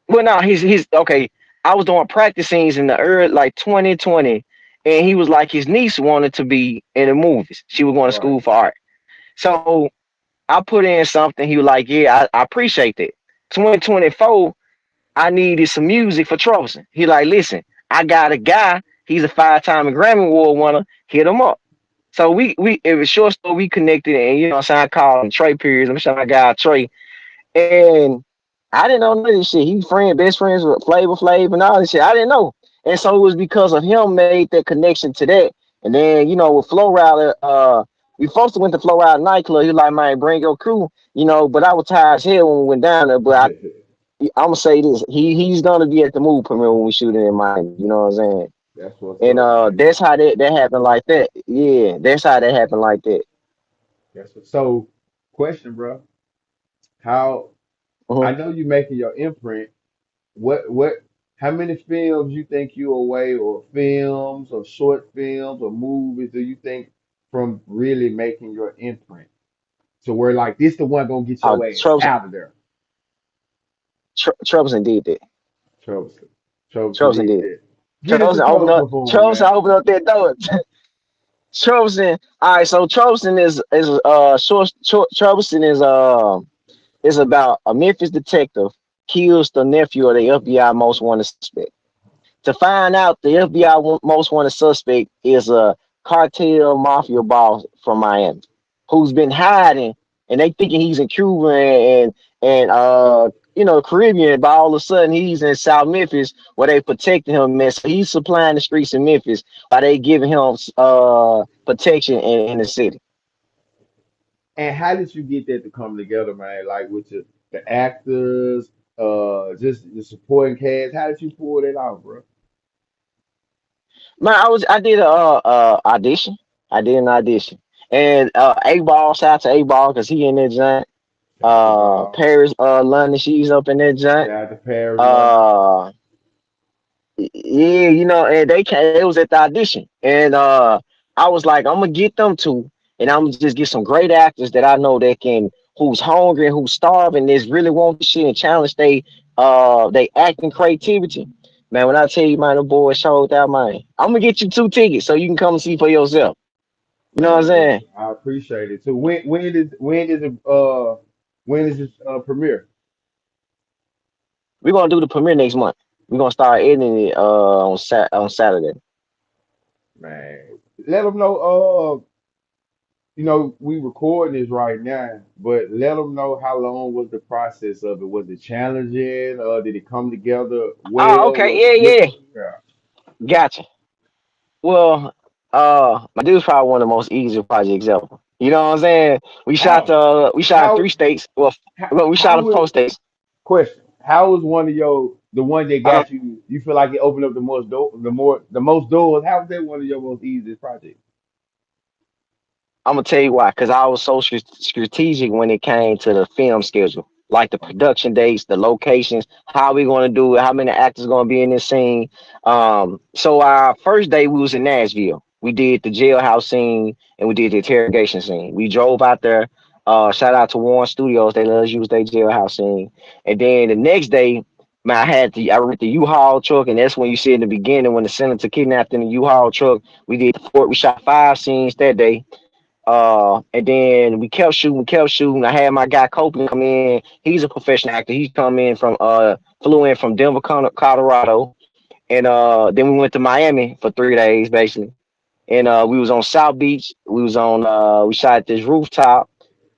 Well, no, he's okay. I was doing practice scenes in the early like 2020, and he was like his niece wanted to be in the movies. She was going to Right. school for art. So I put in something. He was like, "Yeah, I appreciate that." 2024, I needed some music for Troublesome. He like, "Listen, I got a guy. He's a five-time Grammy Award winner. Hit him up." So we it was short story. We connected, and you know, what I'm saying I called him Trey Periods. I'm sure my guy Trey, and I didn't know none of this shit. He best friends with Flavor Flav and all this shit. I didn't know, and so it was because of him made that connection to that. And then you know with Flow Rider, we first went to Flow Rider nightclub. He was like, "Man, bring your crew," you know. But I was tired as hell when we went down there. But I'm gonna say this: he's gonna be at the movie premiere when we shoot it in Miami. You know what I'm saying? That's what's And up, man. that's how that happened like that. Yeah, that's how that happened like that. So, question, bro. How Mhm. I know you making your imprint. What how many films you think you away, or films or short films or movies do you think from really making your imprint? So we're like, this the one gonna get your ass Troubles, out of there. Troubles and did that. Troublesome. Troublesome Troubles and did did. that. Get into Troubles and open up. troublesome for me, Troubles man. and open up that door. Troublesome. All right, so Troublesome is Troublesome is about a Memphis detective kills the nephew of the FBI most wanted suspect. To find out the FBI most wanted suspect is a cartel mafia boss from Miami who's been hiding, and they thinking he's in Cuba and you know Caribbean, but all of a sudden he's in South Memphis where they protecting him, man. So he's supplying the streets in Memphis while they giving him protection in the city. And how did you get that to come together, man? Like with the actors, just the supporting cast. How did you pull that off, bro? Man, I did a audition. I did an audition, and A Ball, shout out to A Ball because he in that giant. Shout out to Bob. Paris, London, she's up in that giant. Shout out to Paris, London. Uh, yeah, you know, and they came. It was at the audition, and I was like, I'm gonna get them two, and I'm gonna just get some great actors that I know that can, who's hungry and who's starving, that's really want this shit and challenge they acting creativity. Man, when I tell you, man, the boy showed that, man. I'm gonna get you two tickets so you can come and see for yourself. You know what I'm Man, saying? listen, I appreciate it too. When is this We're gonna do the premiere next month. We're gonna start editing it on Saturday. man? Let them know. We recording this right now, but let them know how long was the process of it. Was it challenging? Did it come together Oh, well? okay, Was it yeah, good? yeah, Yeah. gotcha. Well, my dude's probably one of the most easy projects ever. You know what I'm saying? How? We shot in three How? states. How? Well, we shot How in was four states. question? How was one of your the one that Uh, got you. You feel like it opened up the most doors. How was that one of your most easiest projects? I'm gonna tell you why. Because I was so strategic when it came to the film schedule, like the production dates, the locations, how we gonna do it, how many actors gonna be in this scene. So our first day we was in Nashville. We did the jailhouse scene and we did the interrogation scene. We drove out there. Shout out to Warren Studios. They let us use their jailhouse scene. And then the next day, man, I rent the U-Haul truck, and that's when you see in the beginning when the senator kidnapped in the U-Haul truck. We did the fort. We shot 5 scenes that day. And then we kept shooting, we kept shooting. I had my guy Copeland come in. He's a professional actor. He come in from flew in from Denver, Colorado, and then we went to Miami for 3 days basically. And we was on South Beach. We shot at this rooftop.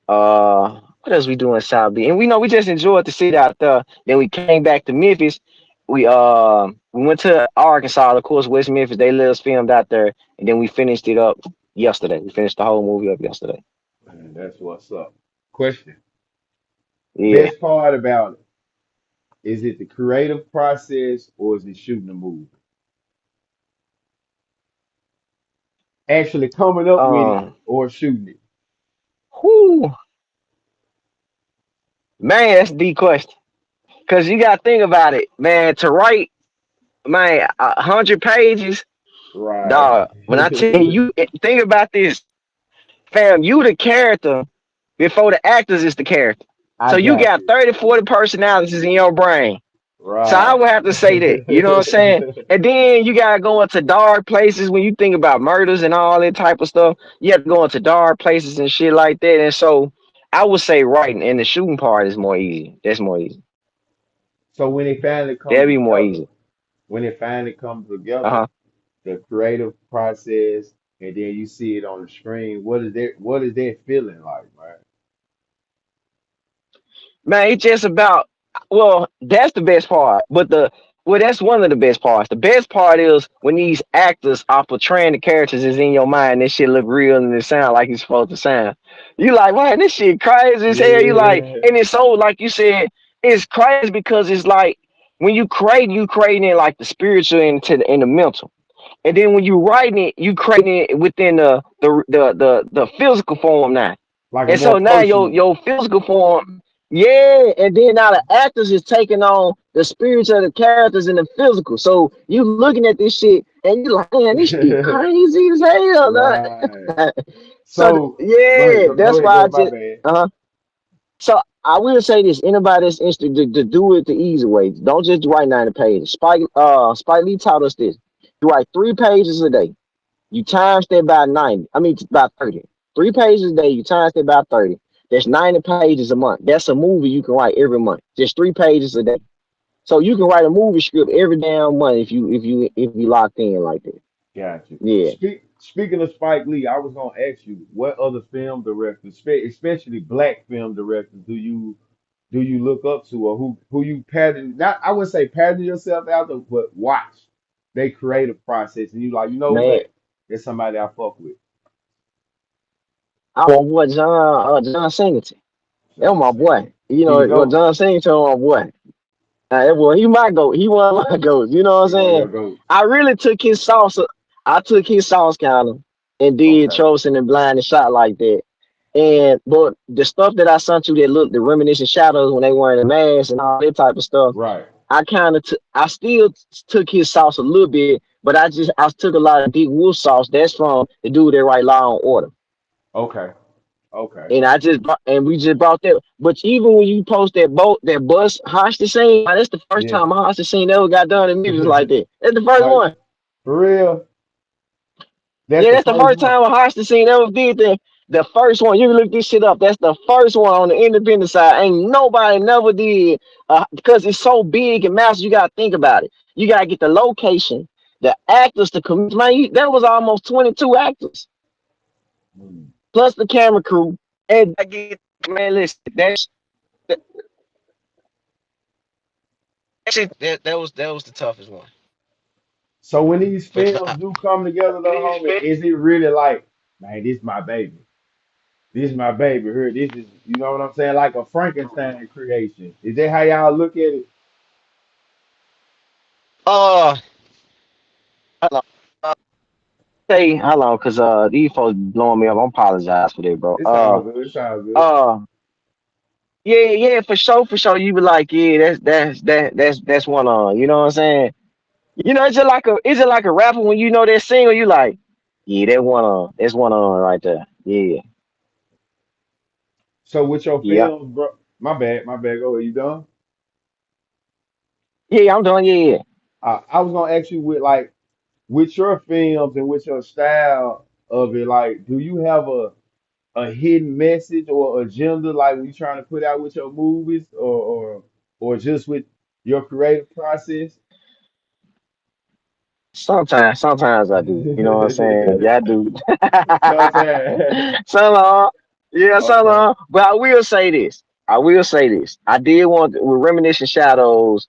What else we do in South Beach? And we know we just enjoyed the city out there. Then we came back to Memphis. We went to Arkansas, of course, West Memphis. They let us filmed out there, and then we finished it up yesterday. We finished the whole movie up yesterday. Man, that's what's up. Question. Yeah. Best part about it, is it the creative process or is it shooting the movie? Actually coming up with it Um. or shooting it? Whoo, man, that's a deep question. Cause you gotta think about it, man. To write, man, 100 pages, Right. dog. When I tell you, think about this, fam. You the character before the actors is the character. I So you got got you. 30, 40 personalities in your brain. So I Right. would have to say that. You know what I'm saying? And then you gotta go into dark places when you think about murders and all that type of stuff. You have to go into dark places and shit like that. And so I would say writing and the shooting part is more easy. That's more easy. So when it finally That'd comes be more together, easy. when it finally comes Uh together, huh. the creative process, and then you see it on the screen, what is that feeling like, man? Man, it's just about, well, that's the best part. That's one of the best parts. The best part is when these actors are portraying the characters is in your mind. This shit look real and it sound like it's supposed to sound. You like, man, this shit crazy as hell. You like, Yeah. and it's so like you said, it's crazy because it's like when you creating it like the spiritual and the mental. And then when you writing it, you creating it within the physical form now. Like a And so more now personal. your physical form, yeah, and then now the actors is taking on the spirits of the characters in the physical. So you looking at this shit and you like, man, this shit crazy as hell. Right. So So go ahead, yeah, go that's ahead, why go I ahead, my just bad. so I will say this: anybody that's interested to do it the easy way, don't just write 90 pages. Spike Lee taught us this: you write 3 pages a day. You times that by 90. I mean, by 30. 3 pages a day, you times that by 30. That's 90 pages a month. That's a movie you can write every month. Just 3 pages a day. So you can write a movie script every damn month if you locked in like that. Got you. Yeah. Speaking of Spike Lee, I was gonna ask you what other film directors, especially black film directors, do you look up to, or who you pattern? Not, I would say pattern yourself after, but watch they creative process, and you like, you know Man, what? There's somebody I fuck with. I want what John Singleton. That was John my Cena. boy. You He know the what goat. John Singleton was my boy. Well, he my goat. He one of my goats. You know what I'm He one of saying? your goats. I really took his sauce. I took his sauce kind of and did Okay. Chosen and Blind and shot like that. And but the stuff that I sent you that look the reminiscent shadows when they wearing the mask and all that type of stuff, Right. I still took his sauce a little bit, but I took a lot of Deep Wolf sauce. That's from the dude that write Law and Order. Okay. Okay. And we just brought that. But even when you post that bus hostage scene, man, that's the first Yeah. time a hostage scene ever got done in movies like that. That's the first Like one. for real, that's Yeah, the that's the first first one. time a hostage scene ever did that. The first one, you can look this shit up. That's the first one on the independent side. Ain't nobody never did because it's so big and massive. You gotta think about it. You gotta get the location, the actors, the man. That was almost 22 actors Mm. plus the camera crew. And I get man, listen, that, that was the toughest one. So when these But films do come together, though, homie, is it really like, man, this my baby? This is my baby. Here, this is, you know what I'm saying? Like a Frankenstein creation. Is that how y'all look at it? Uh, hold on. Uh, say hold on, cause these folks blowing me up. I apologize for that, bro. It's all good. It's all good. Uh, yeah, yeah, for sure, for sure. You be like, yeah, that's one on. You know what I'm saying? You know, it's just like a rapper when you know that single, you like, yeah, that one on, that's one on right there. Yeah, So with your yeah, films, bro, my bad, my bad. Go ahead. You done? yeah. I'm doing, yeah, yeah. I was gonna ask you with your films and with your style of it, like, do you have a hidden message or agenda like when you trying to put out with your movies or just with your creative process? Sometimes I do. You know what I'm saying? Yeah, I do. Sometimes. So long. Yeah, so Okay. long. But I will say this. I will say this. I did want with Reminiscent Shadows,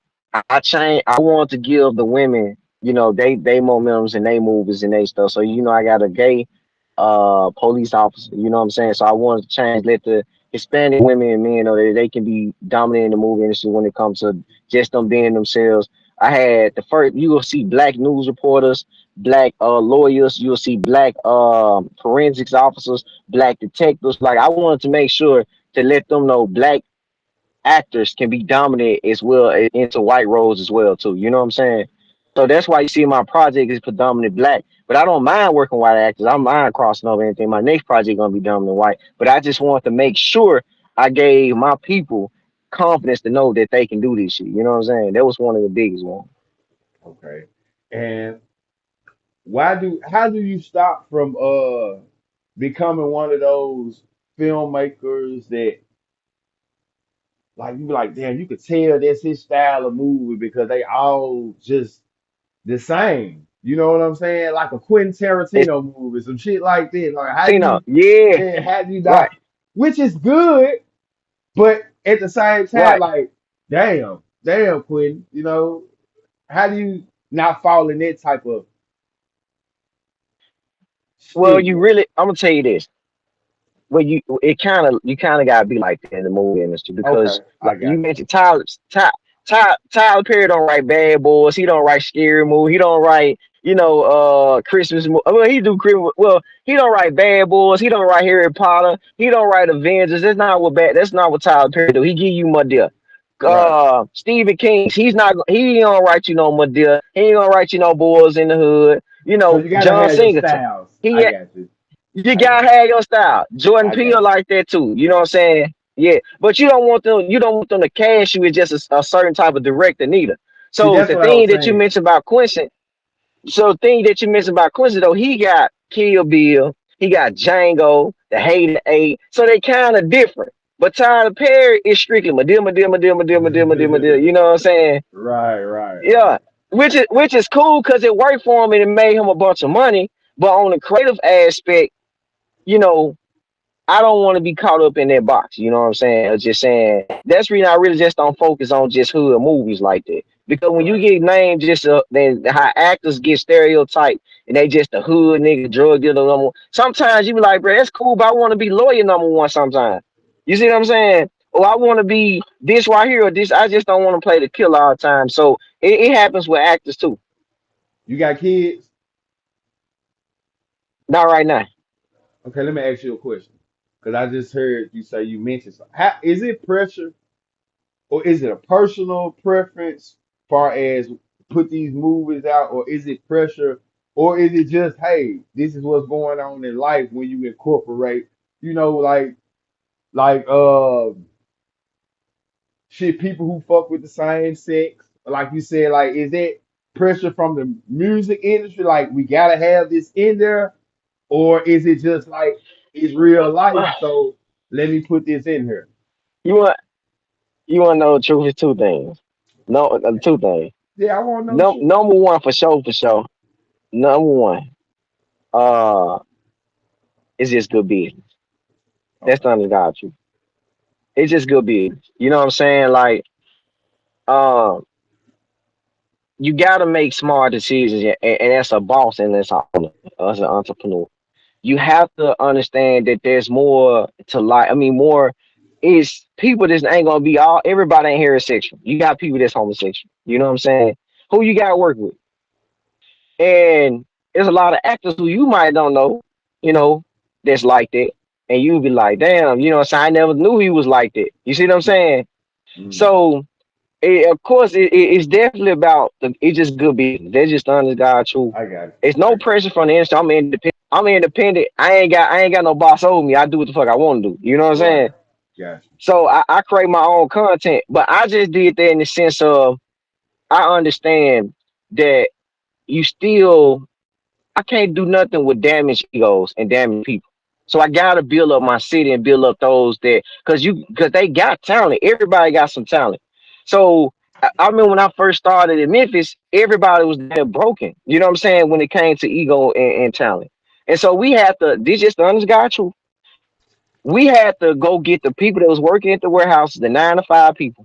I changed I want to give the women, you know, they momentums and they movies and they stuff. So you know I got a gay police officer, you know what I'm saying? So I wanted to change, let the Hispanic women and men know that they can be dominant in the movie industry when it comes to just them being themselves. I had the first you will see black news reporters, black lawyers, you'll see black forensics officers, black detectives. Like I wanted to make sure to let them know black actors can be dominant as well into white roles as well too. You know what I'm saying? So that's why you see my project is predominantly black. But I don't mind working white actors. I don't mind crossing over anything. My next project gonna be dominant white. But I just want to make sure I gave my people confidence to know that they can do this shit. You know what I'm saying? That was one of the biggest ones. Okay. And how do you stop from becoming one of those filmmakers that like you be like, damn, you could tell that's his style of movie because they all just the same. You know what I'm saying? Like a Quentin It's Tarantino movie, some shit like this. Like how do Tino. you, Yeah. yeah, how do you Right. not? Which is good, but at the same time, Right. like, damn, Quentin. You know, how do you not fall in that type of Well, you stigma? really I'm gonna tell you this. Well, you kind of gotta be like that in the movie industry Okay, because I like you got mentioned Tyler Perry don't write bad boys. He don't write scary movie. He don't write Christmas. Well, he do Christmas. Well, he don't write bad boys. He don't write Harry Potter. He don't write Avengers. That's not what bad. That's not what Tyler Perry do. He give you Madea. you. Right. Stephen King. He's not. He ain't gonna write you no Madea. He ain't gonna write you no Boys in the Hood. You So know you gotta John have your Singleton. styles. I He got you. you I got gotta have your style. Jordan I got Peele you. like that too. You know what I'm saying? Yeah, but you don't want them. You don't want them to cast you as just a certain type of director neither. See, So that's the what I thing was that you saying. mentioned about Quincy, so the thing that you mentioned about Quincy though, he got Kill Bill, he got Django, The Hated Eight. So they kind of different. But Tyler Perry is strictly Madea, Madea, Madea, Madea, Madea, Madea, Madea. You know what I'm saying? Right, right, Yeah, right. which is cool because it worked for him and it made him a bunch of money. But on the creative aspect, you know, I don't want to be caught up in that box. You know what I'm saying? Or just saying that's the reason I really just don't focus on just hood movies like that. Because when you Right. get named just then how actors get stereotyped and they just the hood nigga drug dealer number one. Sometimes you be like, bro, that's cool, but I want to be lawyer number one sometimes. You see what I'm saying? Or I want to be this right here or this. I just don't want to play the killer all the time. So it happens with actors too. You got kids? Not right now. Okay, let me ask you a question. Because I just heard you say you mentioned something. How, is it pressure or is it a personal preference far as put these movies out, or is it pressure, or is it just, hey, this is what's going on in life when you incorporate, you know, like shit, people who fuck with the same sex, like you said, like is that pressure from the music industry, like we gotta have this in there, or is it just like it's real life, so let me put this in here? You want you want to know the truth is two things. No, two things. Yeah, I want to know the No, truth. number one for sure, for sure. Number one, uh, it's just good business. That's Okay. not the God truth. It's just good business. You know what I'm saying? Like, um, you got to make smart decisions, and as a boss and as as an entrepreneur, you have to understand that there's more to life. I mean, more is people. This ain't gonna be all. Everybody ain't heterosexual. You got people that's homosexual. You know what I'm saying? Who you got to work with? And there's a lot of actors who you might don't know, you know, that's like that. And you be like, damn, you know what I'm saying? I never knew he was like that. You see what I'm saying? Mm, So, of course, it's definitely about it's just good business. They're just honest God truth. I got it. It's I no got pressure from the industry. I'm independent. I'm independent. I ain't got no boss over me. I do what the fuck I want to do. You know what I'm you. Right. saying? Got you. So I create my own content, but I just did that in the sense of I understand that you still I can't do nothing with damaged egos and damaged people. So I gotta build up my city and build up those that because they got talent. Everybody got some talent. So I remember when I first started in Memphis, everybody was there broken. You know what I'm saying? When it came to ego and talent. And so we had to this just the honest God truth. We had to go get the people that was working at the warehouses, the 9 to 5 people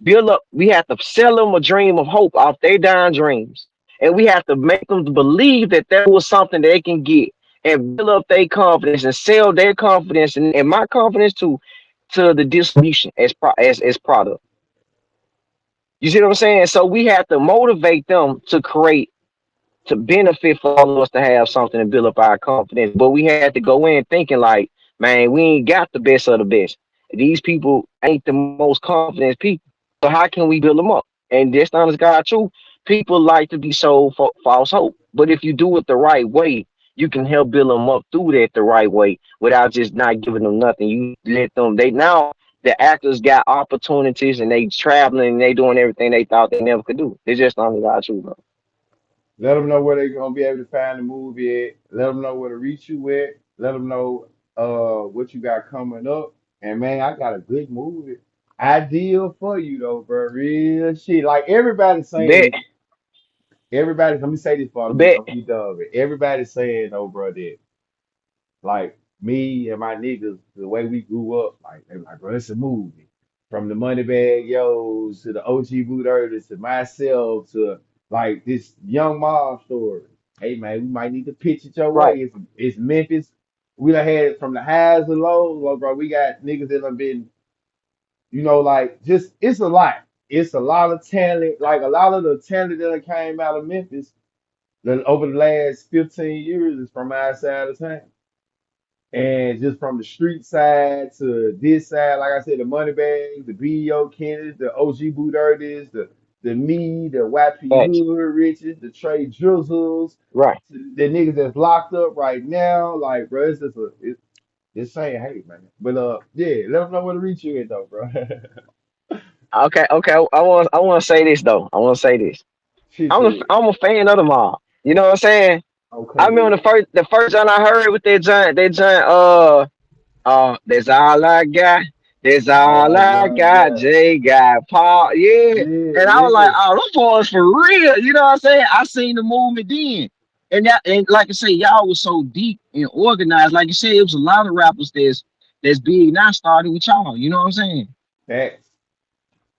build up. We have to sell them a dream of hope off their dying dreams, and we have to make them believe that there was something they can get and build up their confidence and sell their confidence and my confidence to the distribution as product. You see what I'm saying? So we have to motivate them to create to benefit for all of us to have something to build up our confidence. But we had to go in thinking like, man, we ain't got the best of the best. These people ain't the most confident people. So how can we build them up? And this time is God true. People like to be sold false hope. But if you do it the right way, you can help build them up through that the right way without just not giving them nothing. You let them. They now the actors got opportunities and they traveling and they doing everything they thought they never could do. It's just not God true, bro. Let them know where they're gonna be able to find the movie at. Let them know where to reach you at. Let them know what you got coming up. And man, I got a good movie ideal for you though, bro. Real shit. Like everybody's Bet, saying, everybody. Let me say this for me. bet. I'm be done with it. Everybody's saying, though, bro, that like me and my niggas, the way we grew up, like they were like, bro, it's a movie. From the Moneybag Yo's to the OG Boot Earthers to myself to like this young mob story. Hey man, we might need to pitch it your way. Right. It's Memphis. We done had it from the highs and lows, bro. We got niggas that have been, like just it's a lot. It's a lot of talent. Like a lot of the talent that done came out of Memphis over the last 15 years is from outside of town. And just from the street side to this side, like I said, the money bags, the BEO Kennedy, the OG Boot Dirties, the me, the YP Facts. Hood Riches, the Trey Drizzles, Right. the niggas that's locked up right now. Like, bro, it's saying, hey, man. But yeah, let them know where to reach you at though, bro. Okay. Okay. I want to say this though. I want to say this. Shit I'm a to it. I'm a fan of the mob. You know what I'm saying? I Okay, remember good. the first time I heard with that giant that's all I got. That's All all I I got, got. yeah. Jay got Paul. Yeah. Yeah, And I was like, yeah. oh, them boys for real. You know what I'm saying? I seen the movement then. And like I say, y'all was so deep and organized. Like you said, it was a lot of rappers that's big now started with y'all. You know what I'm saying? Facts.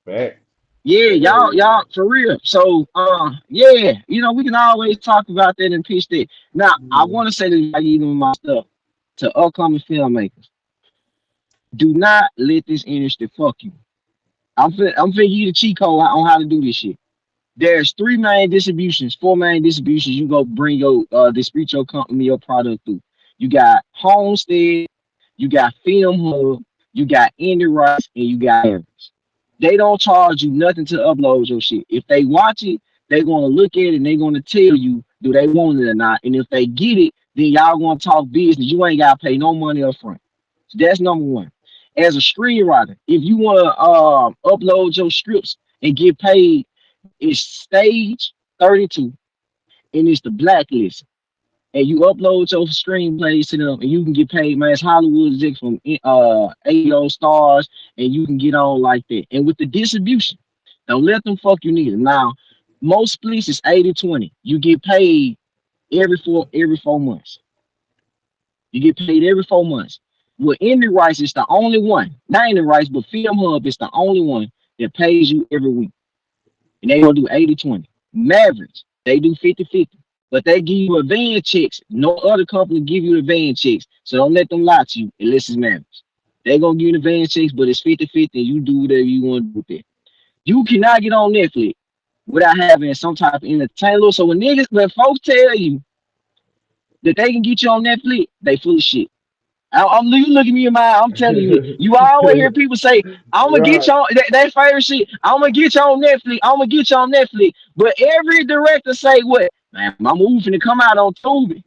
Facts. Yeah, Hell yeah. y'all for real. So yeah, we can always talk about that and pitch that. Now I Mhm. want to say this about even my stuff to upcoming filmmakers. Do not let this industry fuck you. I'm finna give you the cheat code on how to do this shit. There's four main distributions you go bring your distribute your company, your product through. You got Homestead, you got Film Hub, you got Indie Rights, and you got Average. They don't charge you nothing to upload your shit. If they watch it, they're gonna look at it and they're gonna tell you do they want it or not. And if they get it, then y'all gonna talk business. You ain't gotta pay no money up front. So that's number one. As a screenwriter, if you wanna upload your scripts and get paid, it's stage 32 and it's the blacklist. And you upload your screenplays to them and you can get paid, man. It's Hollywood exec from AO stars and you can get on like that. And with the distribution, don't let them fuck you neither. Now, most splits is 80-20. You get paid every 4 months. You get paid every 4 months. With Indie Rights, it's the only one. Not Indie Rights, but Film Hub is the only one that pays you every week. And they gonna do 80-20. Mavericks, they do 50-50. But they give you advance checks. No other company give you advance checks. So don't let them lie to you unless it's Mavericks. They gonna give you advance checks, but it's 50-50 and you do whatever you want to do with it. You cannot get on Netflix. without having some type of entertainment. So when folks tell you that they can get you on Netflix, they full of shit. You look at me in my eye, I'm telling you, you always hear people say, I'm gonna get Right. you on that favorite shit, I'm gonna get you on Netflix, I'm gonna get you on Netflix. But every director say what? Man, my movie finna come out on Tubi.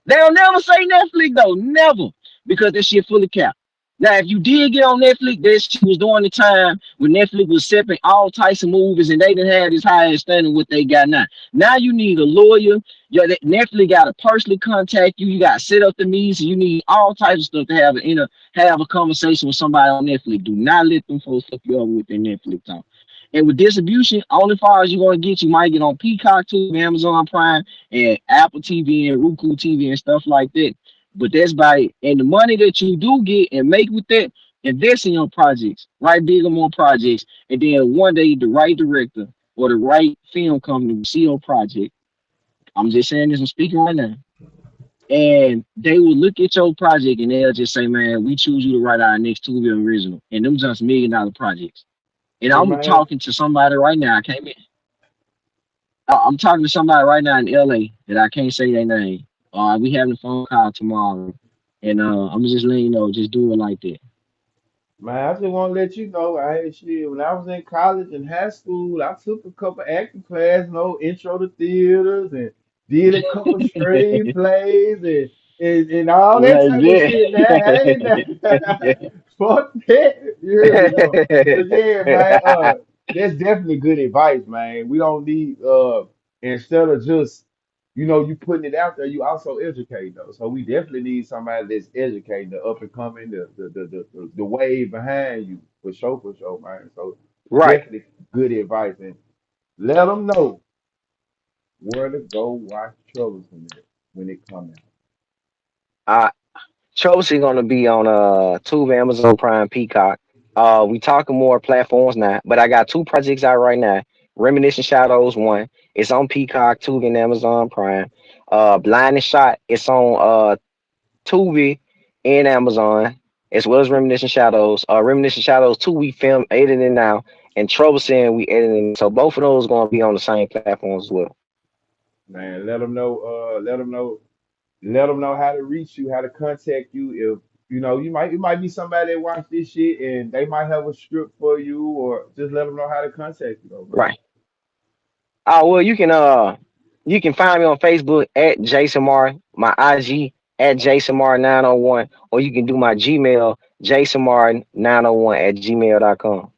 They'll never say Netflix though, never, because that shit fully cap. Now, if you did get on Netflix, that shit was during the time when Netflix was accepting all types of movies and they didn't have this high standing what they got now. Now you need a lawyer. Netflix got to personally contact you. You got to set up the meetings. You need all types of stuff to have a conversation with somebody on Netflix. Do not let them folks fuck you up with their Netflix talk. And with distribution, only far as you're gonna get, you might get on Peacock too, Amazon Prime, and Apple TV and Roku TV and stuff like that. But that's by it. And the money that you do get and make with that, invest in your projects, write big on more projects, and then one day the right director or the right film company will see your project. I'm just saying this, I'm speaking right now. And they will look at your project and they'll just say, man, we choose you to write our next Tubi original. And them just $1 million projects. And Hey I'm man, talking to somebody right now. I'm talking to somebody right now in LA that I can't say their name. We having a phone call tomorrow, and I'm just letting you know, just do it like that. man, I just want to let you know, I ain't shit. When I was in college and high school, I took a couple acting class, intro to theaters, and did a couple screenplays and all that That's type of shit. Now, hey, now, it. fuck that. You hear me though? But yeah, man, that's definitely good advice, man. We don't need instead of just you putting it out there, you also educate though. So we definitely need somebody that's educating the up and coming, the wave behind you for sure, man. So Right. definitely good advice and let them know where to go watch Troublesome at when it come out. Uh Chelsea gonna be on Tubi, Amazon Prime, Peacock. We talking more platforms now, but I got two projects out right now. Reminiscent Shadows one. It's on Peacock, Tubi, and Amazon Prime. Blind and Shot. It's on Tubi and Amazon, as well as Reminiscent Shadows. Reminiscent Shadows 2 we film editing now, and Troublesome we editing. So both of those gonna be on the same platforms as well. Man, let them know. Let them know how to reach you, how to contact you. If it might be somebody that watch this shit and they might have a script for you, or just let them know how to contact you, though, man. Right. Well, you can find me on Facebook at Jason Mar, my IG at Jason Mar 901, or you can do my Gmail Jason Mar 901 at gmail.com.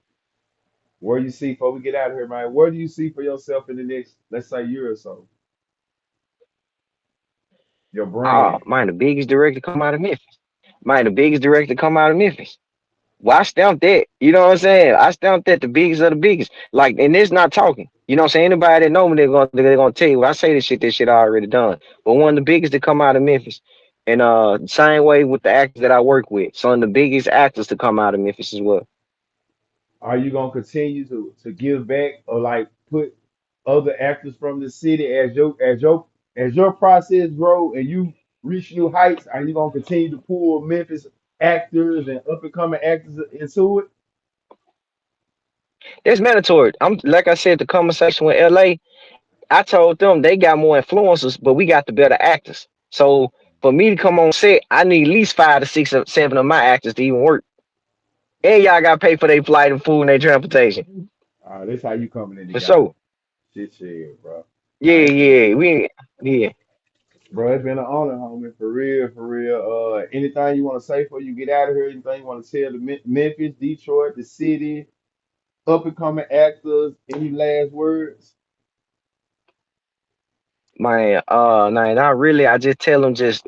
Where you see before we get out of here, man? Where do you see for yourself in the next, let's say, year or so? Your brand. Man, the biggest director come out of Memphis. Man, the biggest director come out of Memphis. Well, I stamped that. You know what I'm saying? I stamped that the biggest of the biggest. Like, and it's not talking. You know what I'm saying? Anybody that know me, they're gonna tell you. When I say this shit I already done. But one of the biggest to come out of Memphis. And same way with the actors that I work with. Some of the biggest actors to come out of Memphis as well. Are you gonna continue to give back or like put other actors from the city as your process grow and you reach new heights? Are you gonna continue to pull Memphis actors and up and coming actors into it? It's mandatory. I'm like I said, the conversation with LA, I told them they got more influencers, but we got the better actors. So for me to come on set, I need at least 5 to 6 or 7 of my actors to even work. And y'all got to pay for their flight and food and their transportation. This how you coming in For together. sure. Shit, bro. Yeah, Man, yeah. Yeah. bro, it's been an honor, homie, for real, for real. Anything you want to say before you get out of here? Anything you want to tell the Memphis, Detroit, the city, up and coming actors? Any last words? Man, nah, not really. I just tell them just